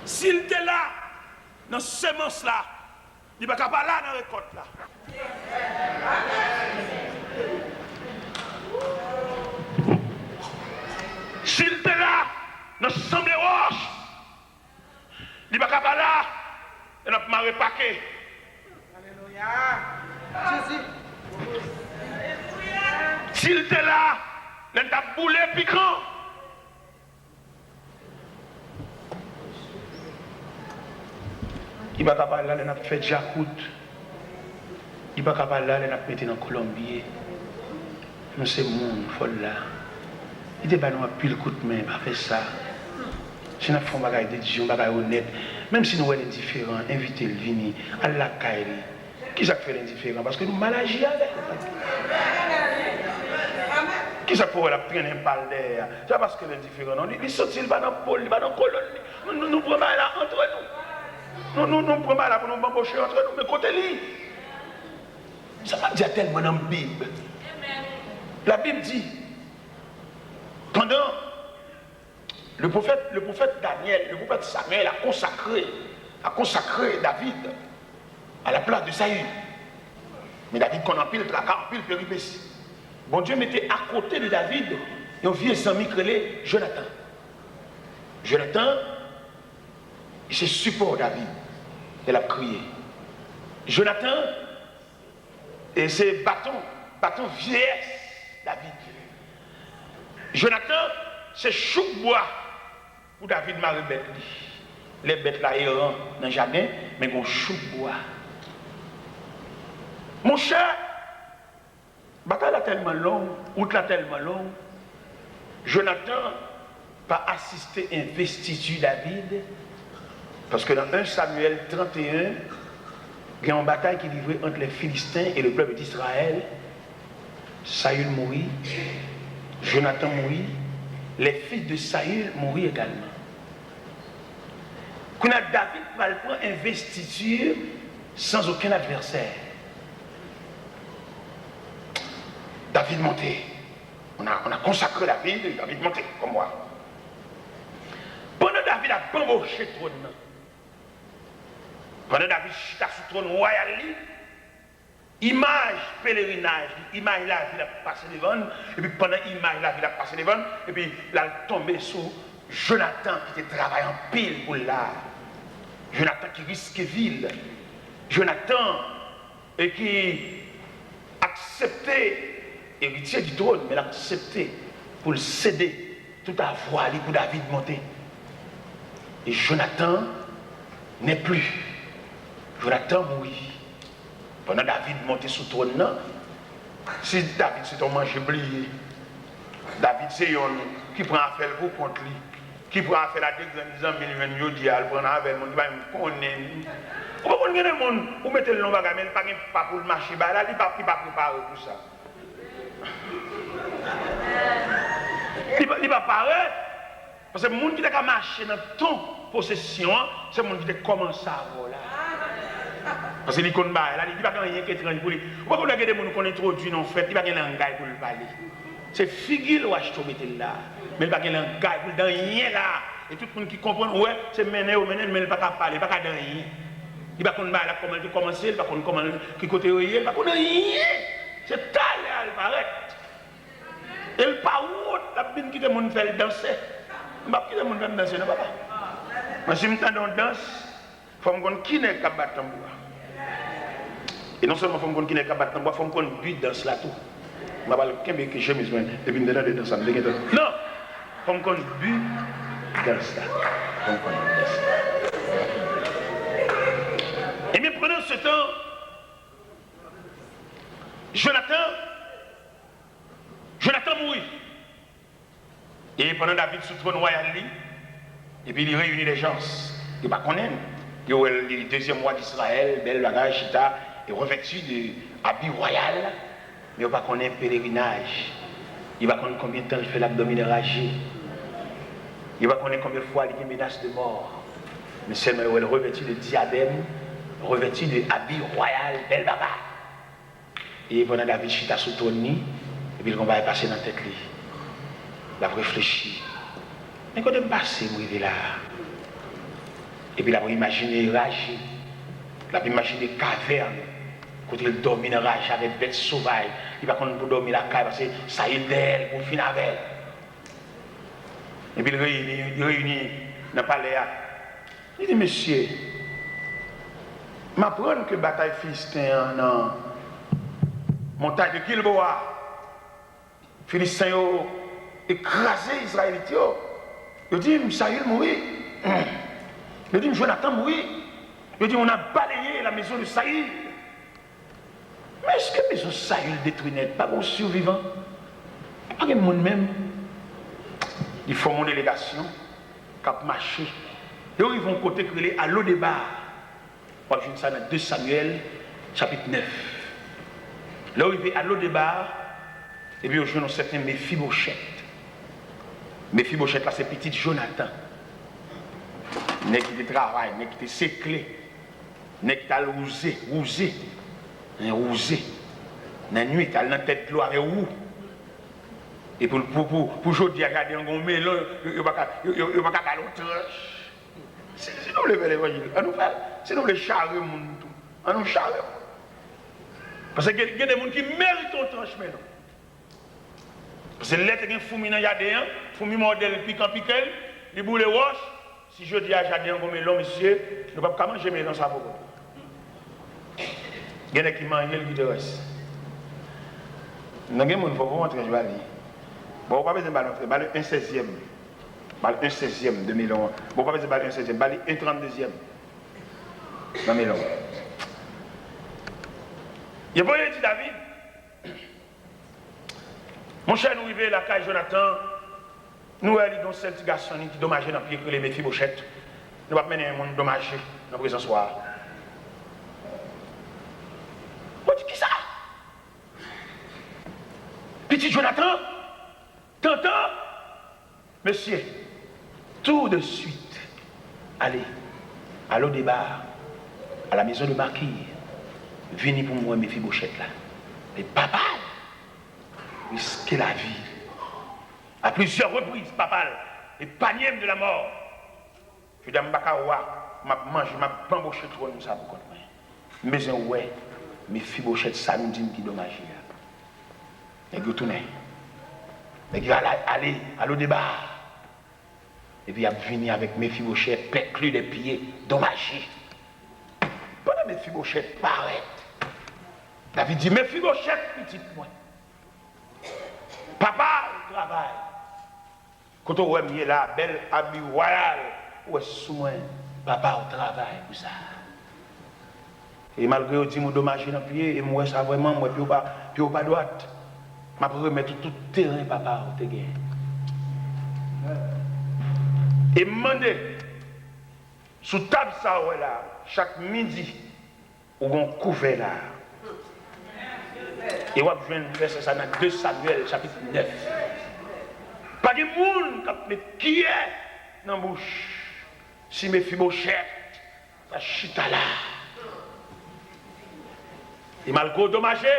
S'il était là, dans ce semence-là, il ne va pas là dans la récolte là. S'il était là, dans ce semble roche, il ne va pas là, il n'a pas repaqué. Alléluia. S'il était là, il n'a pas boulé piquant. Il ne va pas là, il n'a pas fait Jacout. Il ne va pas là, il n'a pas mis dans Colombier. Nous sommes monde, folle là. Il dit, nous avons pile coup de main, pas fait ça. Si nous faisons des bagages d'édition, des bagages honnêtes, même si nous sommes indifférents, invitez-le à venir à la caille. Qui ça fait l'indifférent? Parce que nous mal agis avec. Qui ça pour la prendre un balle d'air? C'est parce que l'indifférent, non, il saute, il va dans le pôle, il va dans le colonne. Nous prenons là entre nous. Nous prenons là pour nous embaucher entre nous, mais côté lui. Ça va dire tellement dans la Bible. La Bible dit, pendant le prophète Daniel, le prophète Samuel a consacré David à la place de Saül. Mais David qu'on en pile tracas, en pile péripéties. Bon Dieu mettait à côté de David un vieux ami créé Jonathan. Jonathan, c'est support David. Il a crié. Jonathan, et c'est bâton vieillesse David. Jonathan, c'est chou-bois pour David marie bête. Les bêtes là errant dans le jardin, mais on chou-bois. Mon cher, bataille là tellement long, route là tellement long, Jonathan pas assisté à investiture David, parce que dans 1 Samuel 31, il y a une bataille qui est livrée entre les Philistins et le peuple d'Israël. Saül mourit, Jonathan mourit, les fils de Saül mourirent également. Quand David va prendre investiture sans aucun adversaire. David monté. On a consacré David monté, comme moi. Pendant David a bamboché le trône, pendant David chita sur le trône royal, image pèlerinage, image la ville a passé devant, et puis pendant l'image la ville a passé devant, et puis il a tombé sur Jonathan qui était travaillant en pile pour là. Jonathan qui risquait ville. Jonathan et qui acceptait héritier du trône, mais l'acceptait pour le céder tout à voix pour David monter. Et Jonathan n'est plus. Jonathan mourit. Pendant David monté sur le trône, si David c'est un manger oublié, David c'est un qui prend affaire pour contre lui, qui prend affaire la dégrandisant, mais il dit à prendre affaire, il va me connaître. Pourquoi on a monde ou mettez le nom bagage, mais pas pour le marché, là, il pas préparé pour ça. Il pas préparé. Parce que le monde qui a marché dans ton possession, c'est le monde qui a commencé à voler. Parce que les connaît là, il n'y a pas rien qui est étrange pour lui. Pourquoi on a des gens qui ont introduit dans le fait, il n'y a pas de langage pour le parler. C'est figure ou acheter là. Mais il n'y a pas de langage pour le rien là. Et tout le monde qui comprend, ouais, c'est mené ou mené, mais il n'y a pas qu'à parler, il n'y a pas qu'à rien. Il n'y a pas comment il commence, il n'y a pas comment qui côté il n'y a pas rien. C'est talé à le paraître. Et le pas où la bine qui te monde fait danser. Je ne sais pas qui te monde fait danser, non papa. Mais si je me danse, il faut me qui n'est qu'à battre tambour. Et non seulement il faut me connaître qui n'est qu'à battre tambour, il faut me connaître but dans cela tout. Je ne sais pas que j'aime besoin et puis dedans de ça. Non, il faut me connaître but dans cela. Et bien pendant ce temps, Jonathan mourit. Et pendant David sous trône royal, et puis il réunit les gens. Il ne pas connaître. Il y a le deuxième roi d'Israël, bel bagage, chita, et revêtu d'habit royal, mais il ne pas connaître pèlerinage. Il ne va connaître combien de temps il fait l'abdomen ragé. Il ne va connaître combien de fois il y a une menace de mort. Mais seulement il est revêtu de diadème, revêtu d'habit royal, bel bagage. Et pendant David chita sous trône, et puis le combat est passé dans la tête. Il a réfléchi. Mais quand il est passé, il est là. Et puis il a imaginé rage. Il a imaginé caverne. Quand il dormit dans rage avec bêtes sauvages. Il va pour dormir la cave parce que ça y est d'elle pour finir avec elle. Et puis il réunit dans le palais. Il dit, monsieur, je m'apprends que la bataille philistin dans montagne de Gilboa, Philistins ont écrasé les Israélites. Ils disent, Saül mourit. Ils disent, Jonathan mourit. Ils disent, on a balayé la maison de Saül. Mais est-ce que la maison de Saül détruit net? Pas bon survivant. Pas de monde même. Ils font une délégation, cap marché. Et ils vont côté créer à l'Odébar. On va jouer ça dans 2 Samuel, chapitre 9. Là où il va à l'Odébar, et puis on joue un certain Méphibosheth. Méphibosheth là, c'est petit Jonathan. N'est qui te travaille, n'est qui te séclé, n'est qui t'a rousé. Dans la nuit, t'as dans la tête de l'eau avec où. Et pour aujourd'hui, regarder un bon melon, il n'y a pas qu'à l'autre. C'est nous les l'évangile. C'est nous les charrer, on nous charrer. Parce qu'il y a des gens qui méritent ton tranche maintenant. Parce que l'être qui est fou, il y a des gens, fou, modèle, piquant, les boulets roches. Si je dis à Jadin, comme l'homme, monsieur, ne peut pas manger melon ça pour vous. Il y a des gens qui mangent le guide reste. Il y a des gens qui vont rentrer, je vais aller. Bon, on va pas besoin de ballon, ballon 1/16e. Ballon 1/16e de melon. Bon, on va pas besoin de ballon 1/16e, ballon 1/32e. Dans melon. Il y a pas dit David. Mon cher, nous arrivons à la caille Jonathan. Nous avons seul petit garçon qui dommage dans le pied que les Méphibosheth. Nous ne pouvons pas mener un monde dommagé dans la présence soir. On dit qui ça? Petit Jonathan, t'entends? Monsieur, tout de suite, allez au débat, à la maison de marquis, venez pour moi Méphibosheth là. Et papa, risquer la vie. À plusieurs reprises, papa, et panier de la mort. Je dis à Mbakawa, m'a mangé, m'a bamboché trop nous ça pour contre moi. Mais ouais, Méphibosheth ça nous dit qui dommage. Et vous tournez. Et vous allez au débat. Et puis il a venu avec Méphibosheth, péclu les pieds, dommagé. Pendant Méphibosheth paraît. David dit, Méphibosheth, petit moi. Papa, au travail. Quand on voit là, belle habit royal, où est-ce sous moi, papa au travail, pour ça. Et malgré que je dis, je dommage dans le pied, et moi, ça vraiment, moi, puis au pas droite. Je vais remettre tout le terrain, papa, au te gain. Et demander, sous table ça, là, chaque midi, où on couvert là. Et on va verser ça dans 2 Samuel, chapitre 9. Pas de monde qui est dans la bouche. Si Méphibosheth, ça chita là. Et malgré dommagé,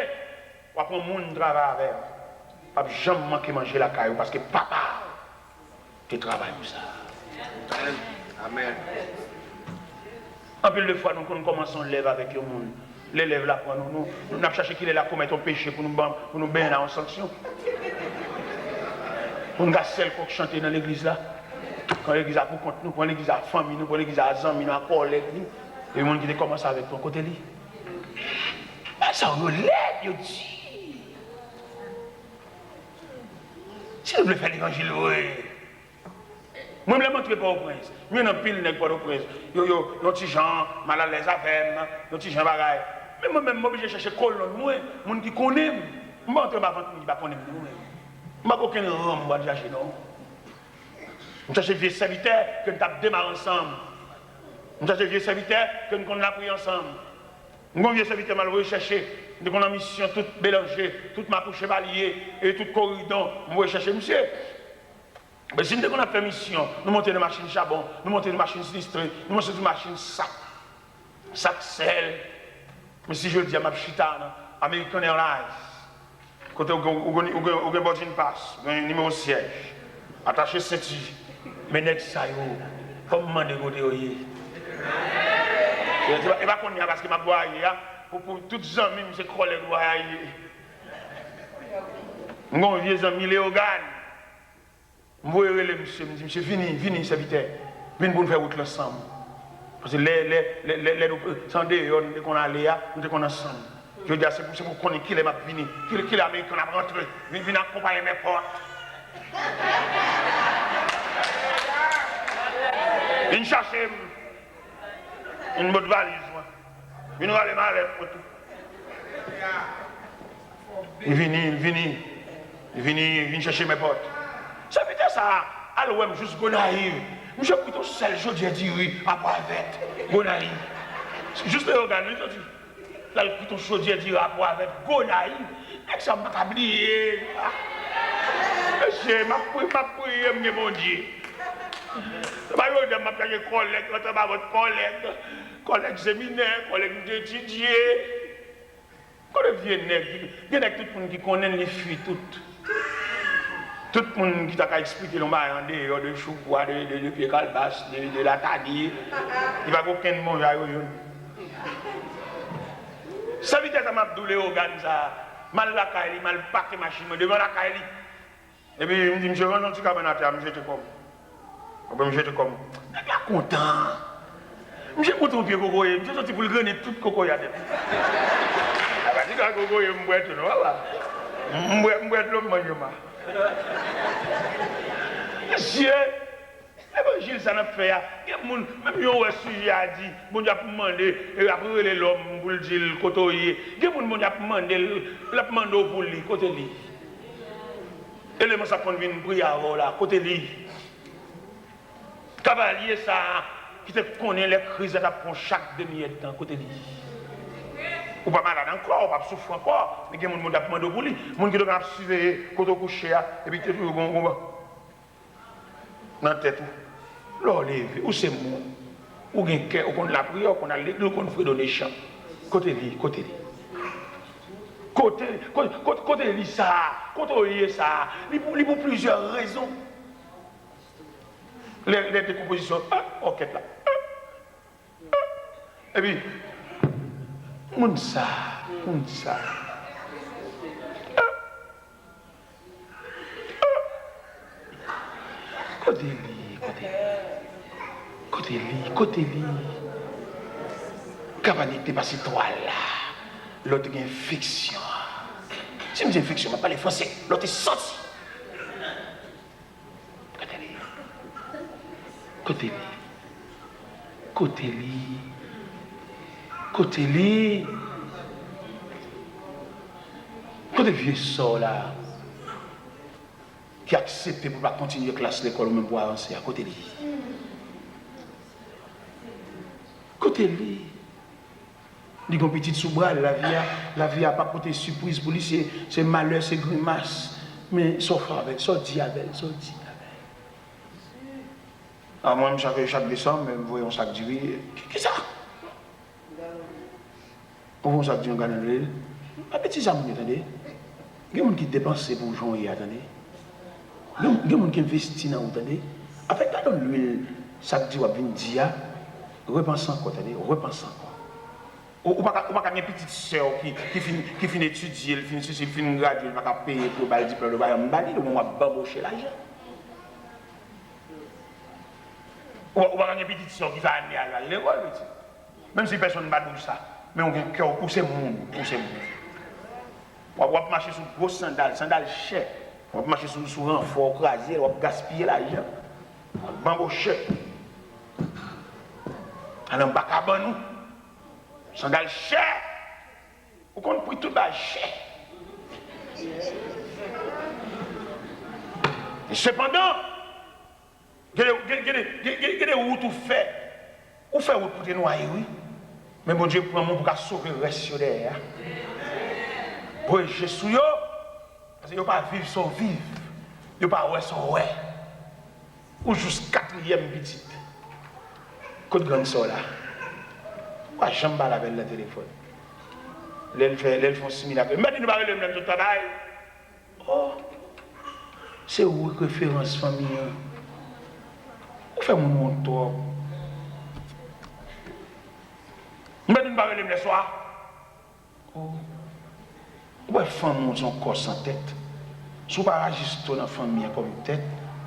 on va prendre monde travail avec. Pas jamais manquer manger la caillou parce que papa, tu travailles pour ça. Amen. En plus de fois, nous commençons à lever avec le monde. L'élève là pour nous avons cherché qu'il est là pour commettre un péché pour nous baigner en sanction. On a celle qui chanter dans l'église là. Quand l'église a pour compte nous, quand l'église a famille, nous, quand l'église a amis, nous, à collègue, et les gens qui commencent avec ton côté lui. Ça on l'aide, il dit. Si vous voulez faire l'évangile, oui. Moi, je ne montre pas au prince. Je ne pile pas au prince. Yo, petit gens, mal à l'aise avec moi, yo, petit gens bagaille. Mais moi-même, je vais chercher colonne, moi, gens qui connaissent. Je ne montre pas avant que je ne connaisse pas. Je n'ai aucun rang, je vais chercher, non. Je cherche vieux serviteurs que nous avons démarré ensemble. Je cherche vieux serviteurs que nous avons pris ensemble. Nous vieux serviteurs mal recherché. Nous avons une mission toute mélangée, toute ma couche chevalier et tout corridor. Je vais chercher, monsieur. Mais si nous avons fait mission, nous montons des machines charbon, nous montons des machines sinistrées, nous montons des machines sac sel. Mais si je dis à ma chita, American Airlines, quand on a un boarding pass, un numéro siège, attaché ceinture, mais next ça, comment demander côté et pas qu'on y a parce que ma boire pour toutes les amis, je crois les boire. Mon vieux ami Léogane. Je vais monsieur, venez, serviteur. Venez pour nous faire route ensemble. Parce que les sans dehors, qu'on a là, nous sommes ensemble. Je veux dire, c'est pour qu'on ait qui est venu, qui est l'Amérique, qu'on a rentré, venez accompagner mes portes. Venez chercher une bonne valise. Venez aller mal pour tout. Venez chercher mes portes. Ça veut dire ça, alors même juste Gonaïve. Je suis plutôt seul, je dis dire, après avec Gonaïve. Juste le regard, je dis, là, plutôt chaud, je dis après avec Gonaïve. Et ça m'a oublié. Monsieur, ma prière, mon Dieu. Je m'a appelé collègue, votre collègue séminaire, collègue d'étudier. Quand le vieux nègre, il y a tout le monde qui connaît les filles toutes. Tout le monde qui t'a expliqué le en dehors de choupois, de pied calebasse, de la tadie, il va aucun monde à eux. Ça veut dire que m'a doulé organes ça, mal la caille, mal paquet machine, devant la caille. Et puis il me dit, monsieur, rentre dans le cabinet, je te comme. Je te comme. Je suis content. Je suis content de coco, je suis sorti pour le gagner tout coco. Ah bah, si tu coco, je me bois tout, voilà. Je bois l'homme, Monsieur, l'évangile, ça n'a fait. Même si on a sujet à dire, bon Dieu a demandé, après l'homme, pour le dire, le côté, il y a des gens qui ont demandé pour lui, côté lui. Élément ça prend une prière là, côté lui. Cavalier ça, qui te connaît les crises de chaque demi-temps, côté lui. Ou pas malade encore, ou pas souffrir encore, mais il y a des gens qui demandent pour lui. Les gens qui doivent suivre quand on couche, et puis tu es toujours dans la tête. Là, ou c'est moi, ou quelqu'un, ou qu'on a la prière, ou qu'on a l'église, ou qu'on fait donner champ. Côté lui, côté lui. Côté lui, ça, côté lui, ça, il pour plusieurs raisons. Les décompositions, ok là. Et puis, moun ça. Côté lui. Cavalier dépassé toi là. L'autre a une fiction. Si je dis fiction, je ne parle pas français. L'autre est sorti. Côté lui. Côté vieux sort là. Qui a accepté pour ne pas continuer la classe l'école ou même pour avancer à côté lui. Il y a une petite sous-bras, la vie a pas porté surprise pour lui, c'est malheur, c'est grimace. Mais sauf avec, sorti avec. Alors moi, chaque décembre, je vois un sac de riz. Qu'est-ce que ça? On voit un sac de riz, un petit sac, attendez. Il y a des gens qui dépensent pour jouer, attendez. Il y a des gens qui investissent dans attendez. Après, quand on l'huile, sac de riz, dia, repense encore, attendez, repense encore. Ou pas une petite soeur qui finit d'étudier, elle finit graduer, elle va payer pour le diplôme, elle va me bamboucher l'argent. Ou pas une petite soeur qui va aller à l'école, même si personne ne va dire ça, mais on a un cœur pour ces monde. On va marcher sur une grosse sandale chère, on va marcher sur un renfort crasé, on va gaspiller l'argent, on va bamboucher. Alors on va pas nous. Sandal cher, ou qu'on prie tout bas cher. Et cependant, il y a des routes où fait route pour te noyer, oui. Mais bon Dieu prend mon pour sauver le reste derrière. Pour Jésus, parce qu'il n'y a pas vivre sans vivre, il n'y a pas ouais sans ouais. Ou juste quatrième petite. Côte grande soeur là. Pourquoi j'aime pas avec le téléphone? L'elle font similaire. Mais nous parlons le même travail. Oh, c'est où référence famille? Où fait mon montour? Mais nous parlons le même soir. Oh, où est femme son corps sans tête? Si vous ne pas agir dans la famille comme tête,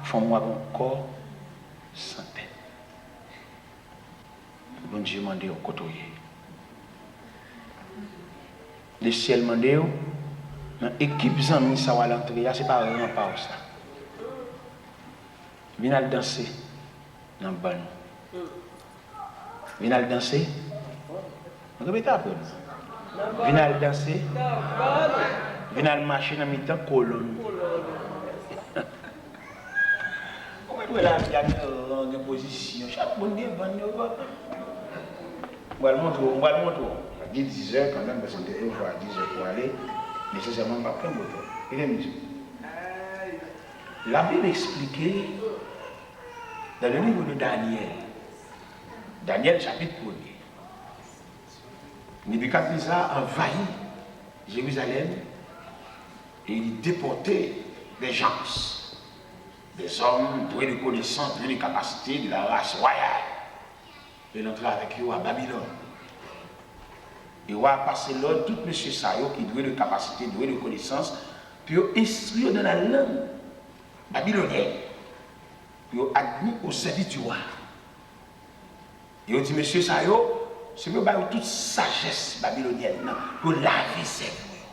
femme a un corps sans tête. Bon Dieu m'a dit au côté. Le ciel m'a dit, dans l'équipe Zami, ça va l'entrée, c'est pas vraiment pas ça. Viens danser dans le ban. Viens danser. Répétez après. Viens danser. Viens marcher dans mi-temps colonne. Comment la vie a une position? Chaque bon Dieu, bon Dieu. On va le montrer. Il dit 10 heures quand même, parce que c'était une fois à 10 heures pour aller, nécessairement pas prendre moto. Il est mis. La Bible expliquait dans le livre de Daniel chapitre 1er. Nebuchadnezzar envahit Jérusalem et il déportait des gens, des hommes doués de connaissances, doués de capacités de la race royale. Il entrait avec eux à Babylone. Il va passer l'ordre, tout M. Sayo qui doué de capacité, doué de connaissance, puis instruire dans la langue babylonienne, puis admis au service du roi. Il dit, M. Sayo, c'est pour toute sagesse babylonienne, pour laver ses voix.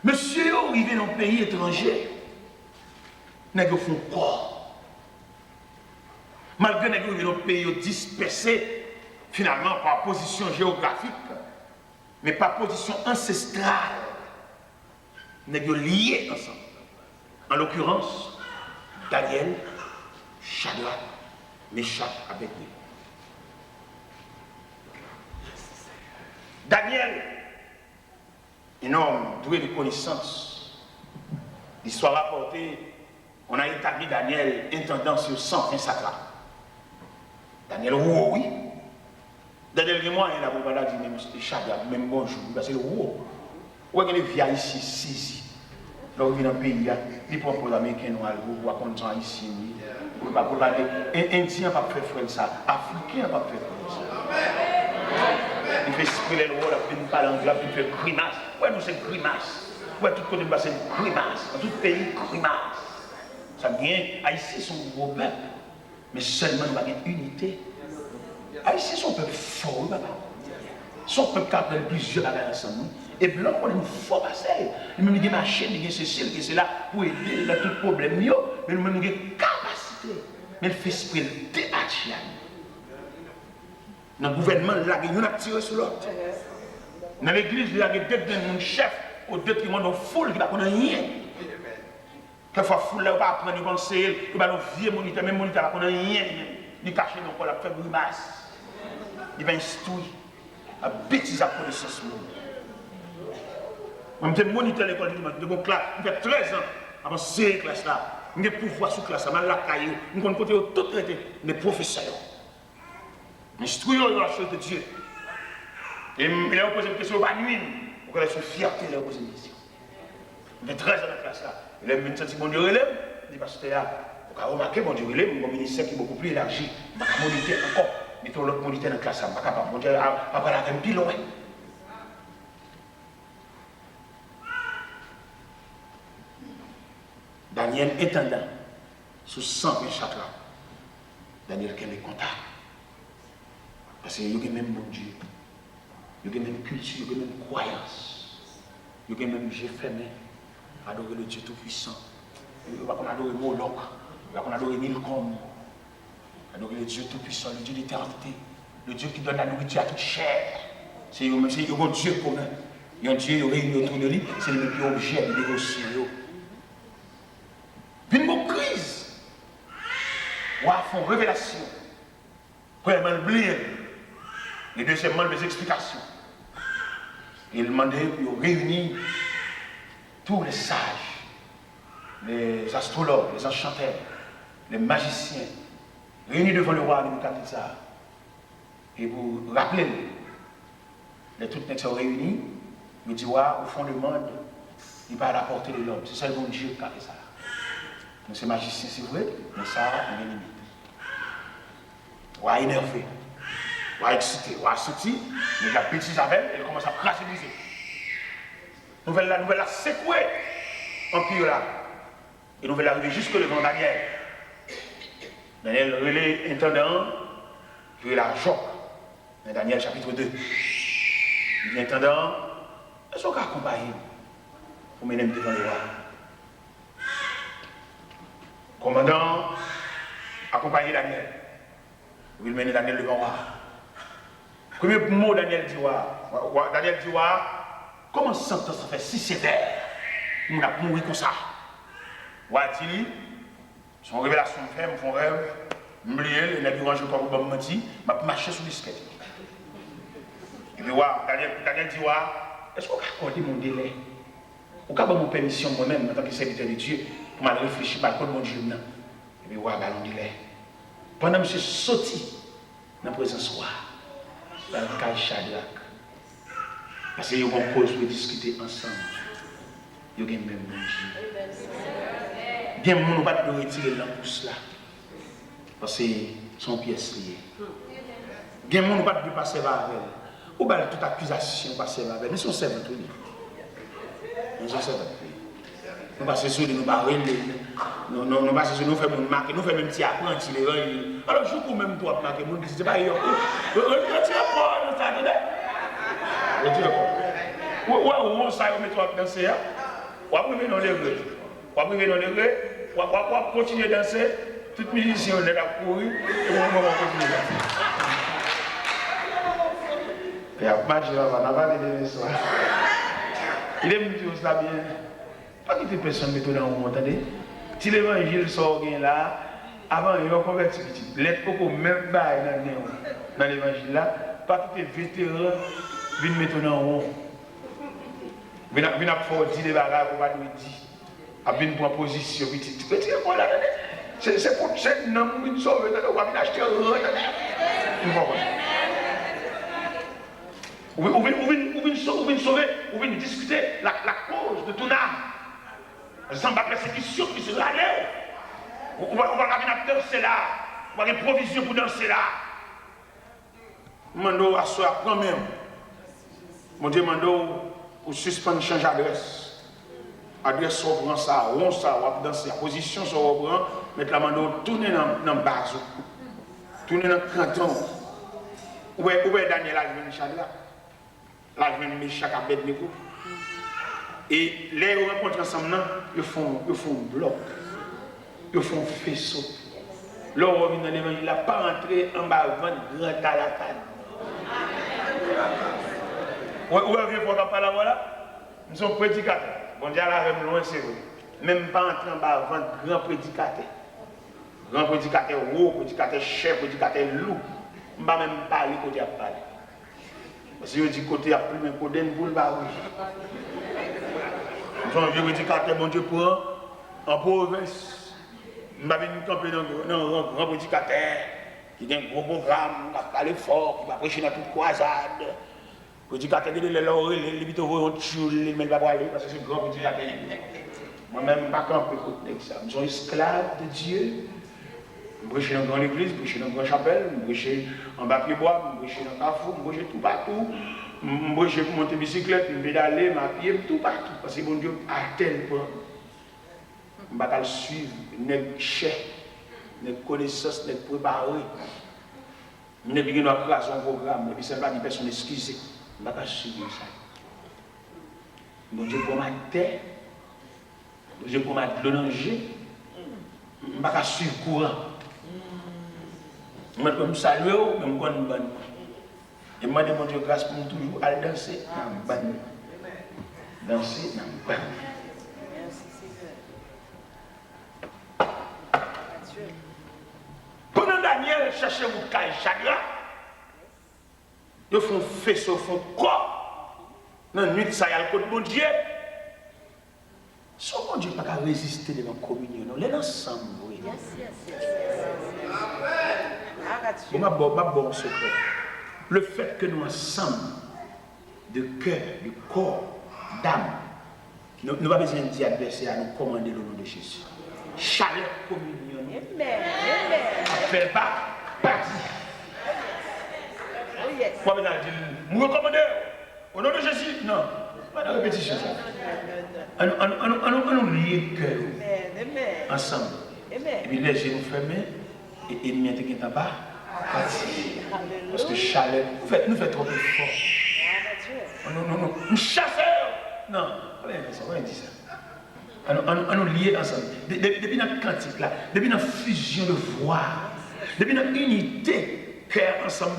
Monsieur, arrivé dans un pays étranger, n'a pas fait corps. Malgré que nos pays dispersés, finalement, par position géographique, mais par position ancestrale. Nous liés ensemble. En l'occurrence, Daniel, Shadrach, Meshach, Abednego. Daniel, un homme doué de connaissances. L'histoire rapportée, on a établi Daniel intendant sur 120 satrapes. Daniel, oui. Daniel et moi, il a pas dit même Shadrach, même bonjour, parce que le roi. Où est-ce que les vieux ici, ici? Là où il vient dans le pays, il prend pour les Américains, ou à compte ici, ou pas pour parler. Indien pas faire frère ça, Africain pas faire frère ça. Il fait exprimer le rôle, il fait parler anglais, il fait grimace. Ouais, nous c'est grimace. Ouais, tout côté de c'est grimace. Dans tout pays, grimace. Ça vient, Haïti sont gros peuple, mais seulement nous avons une unité. Haïti sont peuple fort, papa. Son peuple qui a plusieurs bagages ensemble. Et blanc, on est fort passé. Nous avons des machines, des ceci, des cela, pour aider dans tout problème. Mais nous avons des capacités. Mais le fait débattre. Dans le gouvernement, on a tiré sur l'autre. Dans l'église, il y a deux chefs au détriment de foule qui ne connaissent rien. Quelquefois, foule là, on va apprendre, on va conseiller, on va nous vieux moniteur, même moniteur, on ne connaît rien. Il cache dans le corps, il fait grimace. Il va instruire. À bêtise à connaissance. Je suis moniteur de l'école de mon classe, je fais 13 ans avant de ces classes-là. Je suis pouvoir sur classe, je suis là, je suis côté tout traité, mes professeurs. Instruire la chose de Dieu. Et il a posé une question, pas nuit. Pour que la fierté, il a posé une question. Je fais 13 ans dans la classe-là. Il a mis une senti mon Dieu relève, il dit parce que là, vous avez remarqué, mon Dieu relève, mon ministère qui est beaucoup plus élargi. Je vais moniteur encore. Mettons l'autre moniteur dans la classe, je ne suis pas capable. Mon Dieu, après la même pile, ouais. Daniel étendant sous 120 chakras. Daniel qui est content. Parce qu'il y a même mon Dieu. Il y a même culture, il y a même croyance. Il y a même Dieu fermé. Adorer le Dieu Tout-Puissant. Il va qu'on adorer Moloch. Il va qu'on adorer Milcom. Adorer le Dieu Tout-Puissant, le Dieu d'éternité. Le Dieu qui donne la nourriture à toute chair. C'est un Dieu commun. Il y a un Dieu réuni autour de lui. C'est le même objet de dévotion. Puis une crise. On a fait une révélation. Premièrement, le blé. Et deuxièmement, les explications. Il demandait pour réunir tous les sages, les astrologues, les enchanteurs, les magiciens, réunis devant le roi Nebuchadnezzar. Et pour rappeler, les toutes sont réunis, il dit, au fond du monde, il va à la portée de l'homme. C'est ça le bon Dieu qui a fait ça. Donc c'est magicien, c'est vrai, mais ça a une limite. On a énervé, on a excité, on a sorti, mais la petite avec, elle commence à fragiliser. Nous voulons la secouer en pire là. Et nous voulons arriver jusque devant Daniel. Daniel, relais intendant, puis la Joc. Dans Daniel chapitre 2. Il dit intendant, est-ce qu'on peut accompagner pour mener devant le roi? Commandant, accompagner Daniel. Il mener Daniel devant le roi. Premier mot Daniel dit Daniel dit comment ça fait si sévère? Nous avons mouru comme ça. Dit son révélation fait, mon rêve, m'oublier, il a dit je ne peux pas mentir, je marcher sur l'escalier. Et puis Daniel dit est-ce qu'on peut accorder mon délai? Ou qu'on mon permission moi-même en tant que serviteur de Dieu pour m'aller réfléchir par contre mon Dieu maintenant. Et puis ballon délai. Pendant que je suis sorti dans la présence de roi, dans le cas de Shadrach, parce qu'il y a une cause pour discuter ensemble. Il y a même mon Dieu. Bien, nous ne pas retirer l'embouche là. Parce que son pièce liée. Bien, nous ne pas passer par elle. Ou bien toute accusation passer par elle. Nous sommes servants. Nous sommes servants. Nous passons sur nous barrer. Nous passons sur nous faire mon marque. Nous faisons même petit apprenti. Alors, je peux même toi marquer. Nous disons pas, yo. Retirez pas, nous t'attendons. Retirez pas. Où ça, on met toi à danser. On va priver dans les rues. On va priver dans les rues. On va continuer à danser. Toute musicien, on est là pour courir. Et on va continuer à danser. Et après, je vais pas parler de ça. Il est venu ça bien. Pas quitter personne mettre dans vous entendez? Si l'évangile sort là, avant il va convertir petit. L'être coco même pas dans l'évangile là, pas quitter vétéran venir mettre dans vous. Venir faire dire des bagages pour pas nous dire. A venir prendre position petit. Petit quoi là? C'est pour ça que nous nous sauver, on va venir acheter Ou venir sauver, ou venir discuter la cause de ton âme. Sans la persécution qui sera là. On va danser là. On va avoir une provision pour danser là. Mando à soi quand même. Mon Dieu, mando pour suspendre, changer d'adresse. Adresse sur le ça, on ça, on va danser. La position sur le bras, mettre la mando tourner dans le bas. Tourner dans le canton. Où est Daniel là, je viens de là. Là, je viens de Méchak à Abednego. Et les rencontres ensemble, ils font bloc, ils font faisceau. Là, on revient dans l'évangile, il n'a pas entré en bas avant grand à la canne. Où est-ce qu'on parle là, voilà? Nous sommes prédicateurs. Bon Dieu, là, même loin, c'est vrai. Même pas entrer en bas avant grand prédicateur. Grand prédicateur haut, prédicateur chef, prédicateur loup. Je ne vais même pas parler côté à parler. Parce que je dis côté à plus, mais côté une boule, bah oui. Nous sommes vieux prédicateurs, mon Dieu, pour en province. Je vais venir camper dans un grand prédicateur qui a un gros programme, qui va parler fort, qui va prêcher dans toute croisade. Prédicateur qui est là, les bitaux vont tuer, mais il va pas aller parce que c'est un grand prédicateur. Moi-même, je ne vais pas camper côté ça. Nous sommes esclaves de Dieu. Je prêche dans une grande église, je prêche dans une grande chapelle, je prêche en bas de bois, je prêche dans Carrefour, je prêche tout partout. Je prêche pour monter bicyclette, je pédaler, je pied, tout partout. Parce que mon Dieu a tel point. Je ne vais pas le suivre, ne cher, ne connaissance, ne préparer. Je ne vais pas créer son programme, et puis c'est pas des personnes excusées. Je ne vais pas suivre ça. Mon Dieu pour ma terre, mon Dieu pour ma danger, je ne vais pas suivre le courant. Je me salue, je me connais bonne. Et je demande mon Dieu grâce pour nous toujours aller danser dans le ban. Danser dans le ban. Pendant Daniel cherchait mon caille chagrin, ils font faisceau, ils font quoi? Dans la nuit, ça y a le côté de mon Dieu. Si mon Dieu n'a pas résister devant la communion, nous sommes ensemble. Oui. Bon, ma bon secret. Le fait que nous ensemble, de cœur, de corps, d'âme, nous n'avons pas besoin de dire adversaire à nous commander le nom de Jésus. Chaleur communion. Fait pas partie. Moi, je vais dire, nous recommandons au nom de Jésus. Non, pas de répétition. On lier le cœur ensemble. Et puis les yeux nous fermés et nous mettons pas. Parce que chaleur, nous fait trop de fort. Non, nous chassons. Non, on dit ça. On nous lier ensemble. Depuis notre cantique là, depuis notre fusion de voix, depuis notre unité, cœur ensemble,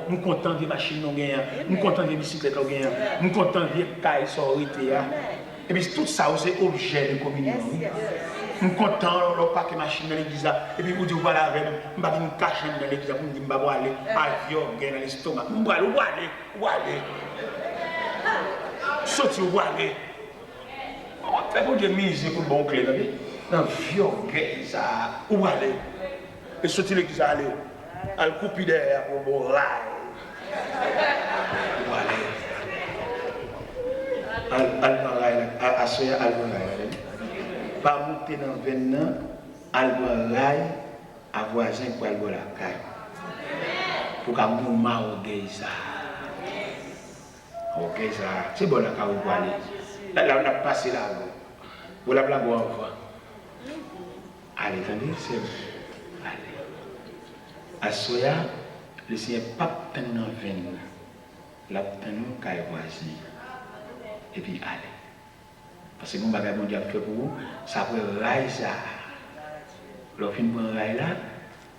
nous sommes contents des machines, nous sommes contents des bicyclettes, nous sommes contents des cailles, sororité. Et puis tout ça, c'est objet de communion. Nous sommes contents de paquet machine dans l'église là. Et puis vous dites, voilà, avec nous, nous allons nous cacher dans l'église là, nous allons aller à Vior, dans l'estomac. Nous allons aller. Sortir, où aller. Faites pour Dieu mise pour le bon clé. Dans Vior, ça, où aller. Et sortir l'église aller. Elle coupe derrière pour le bon rail. Où aller. Assoya Alborail. Pas monter dans le venant, Alborail, à voisin pour Alborail. Pour qu'un mouvement au Geysa. Au Geysa. C'est bon là, quand vous allez. Là, on a passé là. Vous l'avez là, vous allez. Allez, attendez, c'est bon. Allez. Assoya, le Seigneur pas dans le venant. Là, dans le voisin. Et puis, allez. Parce que mon bagage mon Dieu a fait pour vous, ça peut rail ça. Alors, fin pour un rail là,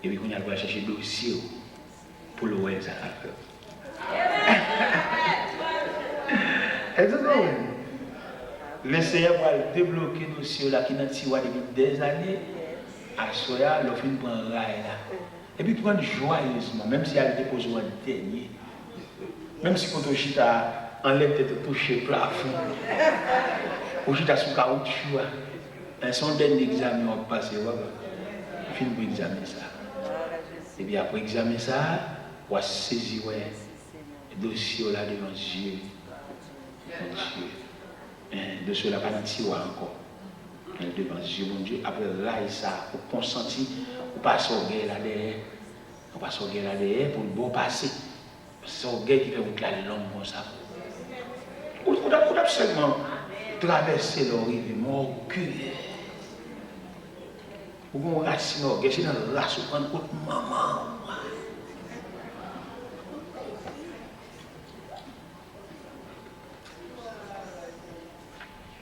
et puis on va chercher le dossier pour le rail ça. Est-ce que l'enseignant va débloquer le dossier là qui n'a tiré depuis des années. À Soya, l'offre prend un rail là. Et puis prendre joyeusement, même si elle dépose un dernier. Même si quand on chita enlève tête toucher plafond. On chita sous caoutchouc. Un son dernier examen on passe, on finit pour examiner ça. Et puis après examiner ça, on va saisir le dossier là devant Dieu. Mon Dieu. Le dossier là pas dans tiroir encore. Devant Dieu, mon Dieu. Après là, ça, pour consentir, pour pas sortir là derrière. On va sortir là derrière pour le bon passer. C'est un gars qui fait vous la langue comme ça. Vous avez seulement traversé l'origine, mon orgueil. Vous avez racine orgueil, c'est dans le race, vous prenez votre maman.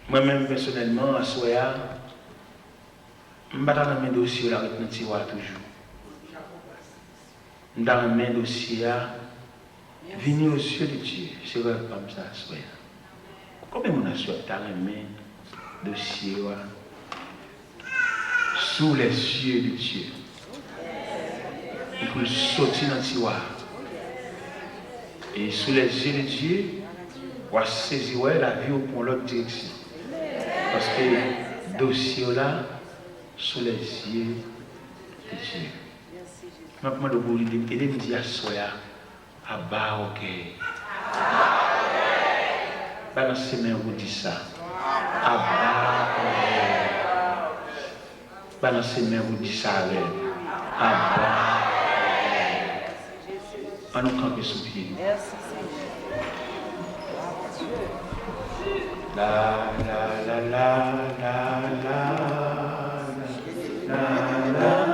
Moi-même, personnellement, à Soya, je ne vais pas dans mes dossiers avec notre tiroir toujours. Dans mes dossiers, venir aux yeux de Dieu, c'est vrai comme ça, Soya. Combien de gens dans mes dossiers sous les yeux de Dieu? Il faut sortir dans le tiroir. Et sous les yeux de Dieu, on va saisir la vie pour l'autre direction. Parce que le dossier là, sous les yeux de Dieu. Maintenant, je vous dis, et me dire à Soya, à bas, ok. Balancez mes vous dit ça. À bas, ok. Balancez mes vous dit ça avec. À bas. On nous campe sous pied. La la la la la la la la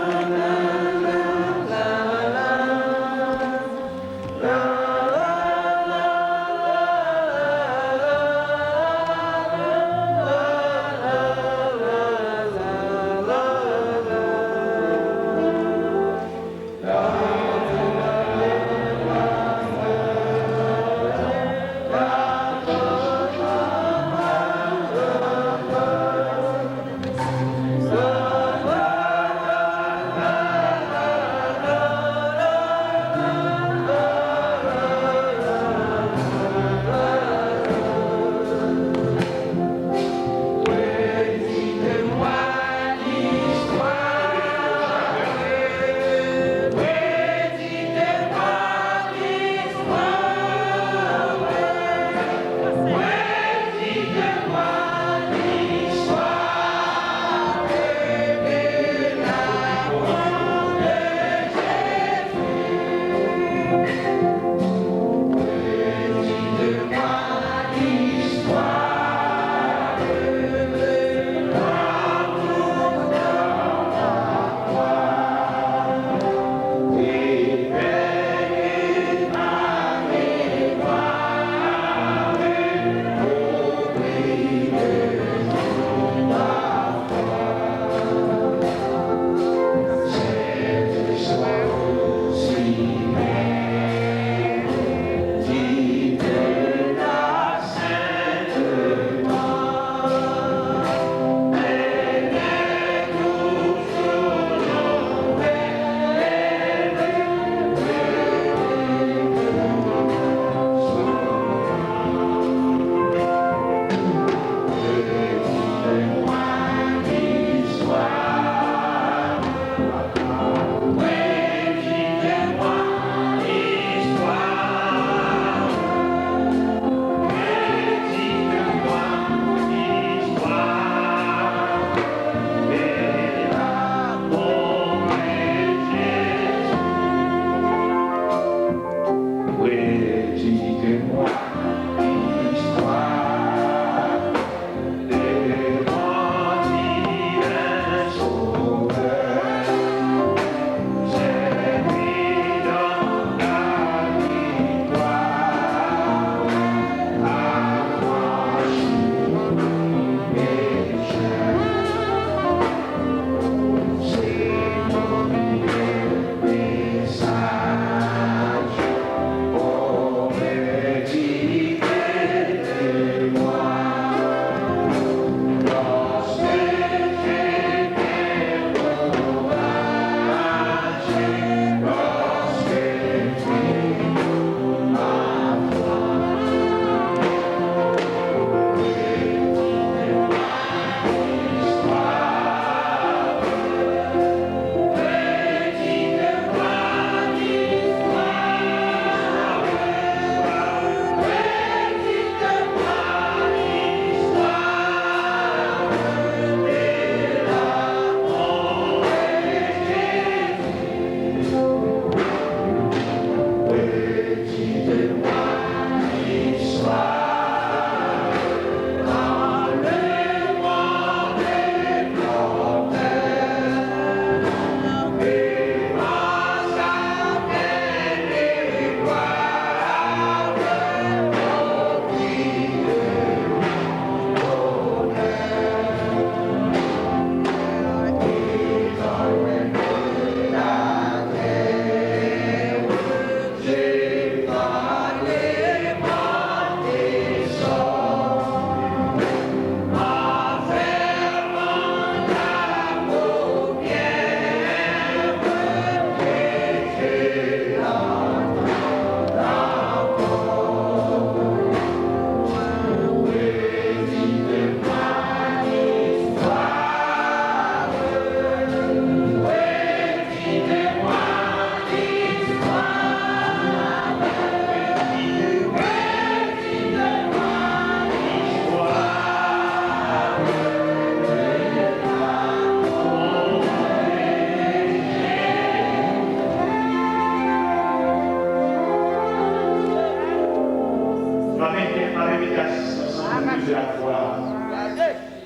de la gloire.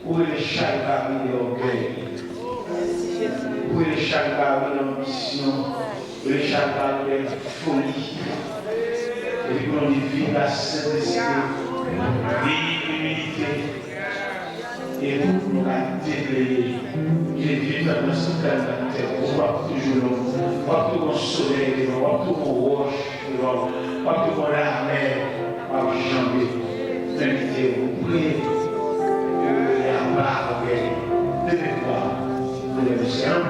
Où est le chagrin de l'orgueil? Où est le chagrin de l'ambition? Où est le chagrin de la folie? Et puis on dit la simplicité, l'humilité. Et pour nous la déblayer, il est vivre dans ce terre, on voit toujours l'homme, on voit tout mon soleil, on voit tout mon roche, on voit tout mon armée, on voit jamais. Invitez vous priez, la barre, de l'étoile, de l'océan.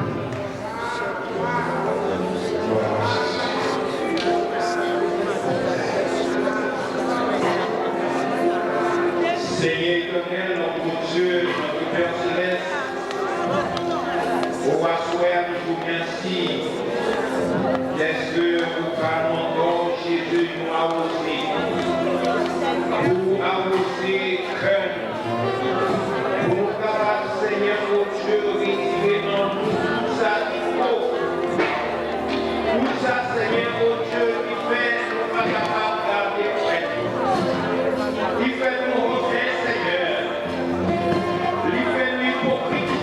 Seigneur éternel, notre Dieu, notre Père céleste, au roi soir, nous vous remercions. Qu'est-ce que nous parlons encore, Jésus, nous arroser? Pour arroser cœur. Pour nous capables, Seigneur, notre Dieu, retirer dans nous tout ça qui faut. Tout ça, Seigneur, notre Dieu, qui fait nous pas capables de garder près. Qui fait nous refaire, Seigneur. Qui fait nous hypocrite.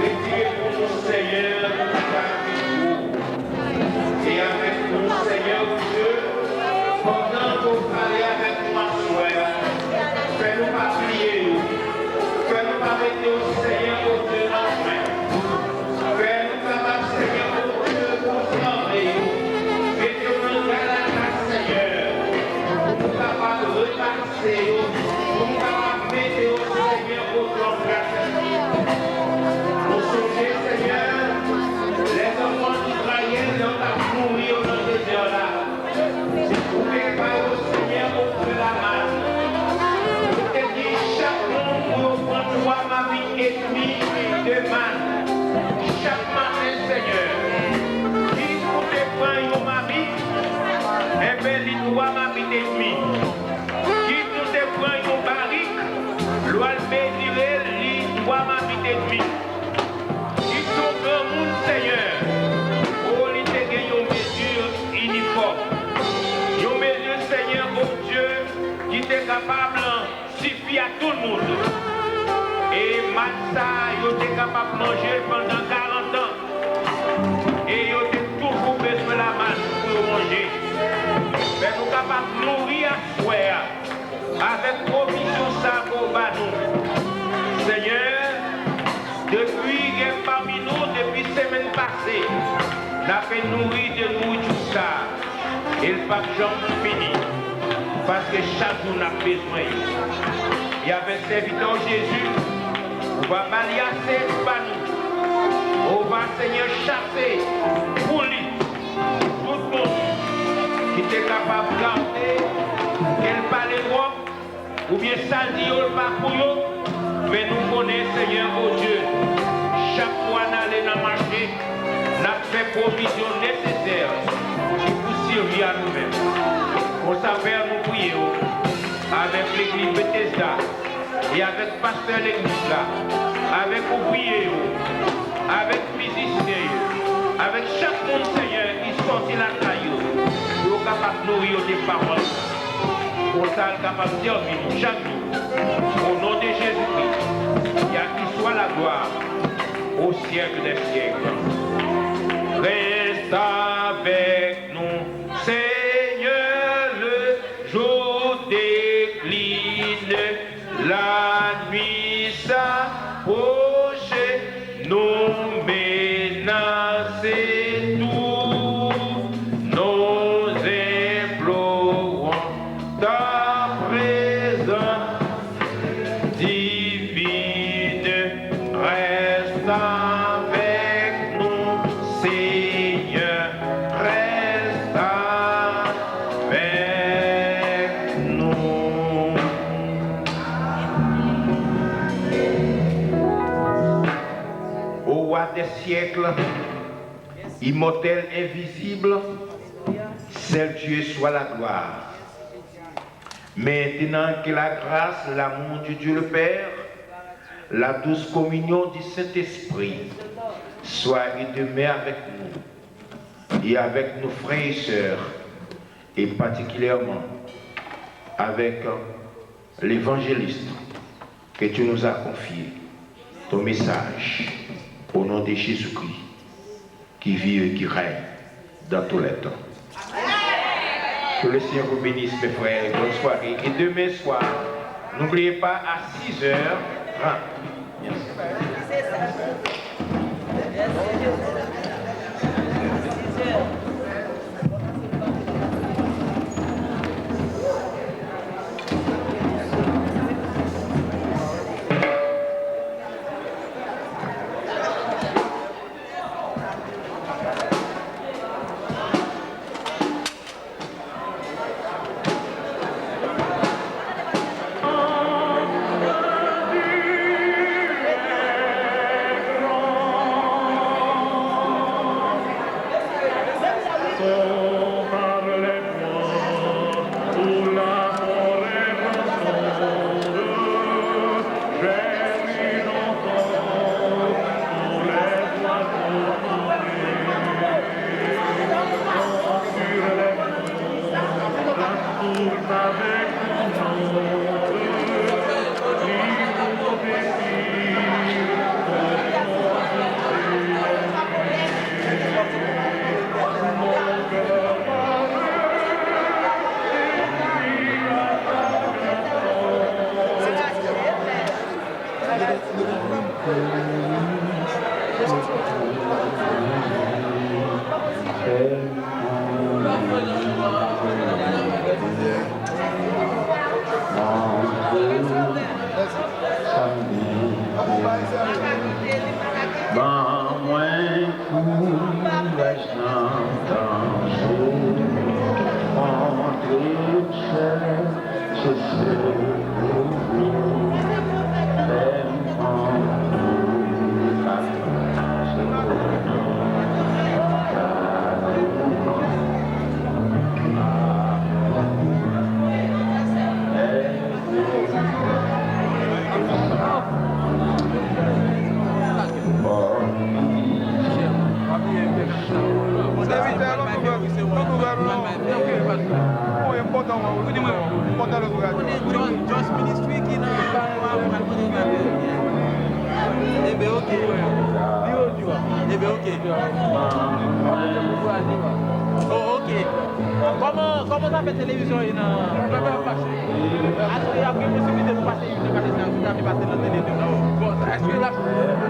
Retirez pour nous, Seigneur, et avec nous, Seigneur Dieu, pendant que vous parlez avec nous en soir, fais-nous pas plier, fais-nous pas mettre au Seigneur au Dieu dans le main. Fais-nous capables, Seigneur, au Dieu, pour nous enlever. Mettez-nous dans la grâce, Seieur, pour nous capables de repasser, pour nous capables de mettre au Seigneur au Dieu en grâce. Nous songez, Seigneur, les enfants d'Israël ont nourri au nom de Dieu là. Vous préparez au Seigneur au feu la masse. Vous êtes dit chaque monde pour prendre toi ma vie et demi de manne. Chaque matin, Seigneur, qui vous prend ma vie, et bien, il doit ma vie et demi. Qui vous prend une barrique, l'oie béniré, il doit ma vie et demi. Qui tout grand monde, Seigneur, oh, il te gagne une mesure uniforme. Une mesure, Seigneur, oh Dieu, qui est capable de suffire à tout le monde. Et Matza, il est capable de manger pendant 40 ans. Et il est toujours besoin de la masse pour manger. Mais nous sommes capables de nourrir à soi avec provision ça pour nous. Seigneur, depuis parmi nous, depuis la semaine passée, nous avons nourri de nourriture ça. Et le pape Jean fini. Parce que chaque jour, nous avons besoin. Il y avait serviteur Jésus. On va baliasser par nous. On va, Seigneur, chasser pour lui. Tout le monde qui était capable de garder, qu'elle parle Europe, ou bien ça dit, on va pour eux. Mais nous connaissons, Seigneur, oh Dieu. Chaque fois, nous allons dans le marché, nous fait provision nécessaire pour servir à nous-mêmes. On s'appelle nous prier avec l'église Bethesda et avec pasteur l'église là, avec ouvriers, avec musiciens, avec chaque monde, Seigneur, qui sortit la caillou, pour être capable de nourrir des paroles. Pour ça, capable de servir chaque jour. Au nom de Jésus-Christ, et à qui soit la gloire au siècle des siècles. Reste avec nous, Seigneur, le jour décline, la nuit s'approche, nous menacer tout, nous implorons ta présence divine, reste avec nous, Seigneur, reste avec nous. Au roi des siècles, immortel, invisible, seul Dieu soit la gloire. Maintenant que la grâce, l'amour de Dieu le Père, la douce communion du Saint-Esprit soit et demeure avec nous et avec nos frères et sœurs, et particulièrement avec l'évangéliste que tu nous as confié, ton message, au nom de Jésus-Christ, qui vit et qui règne dans tous les temps. Que le Seigneur vous bénisse, mes frères. Bonne soirée. Et demain soir, n'oubliez pas à 6h30. Merci. Comment ça fait télévision il peut passer? Est-ce qu'il y a une possibilité de passer une passer dans la télévision? Bon, est-ce qu'il y a problème?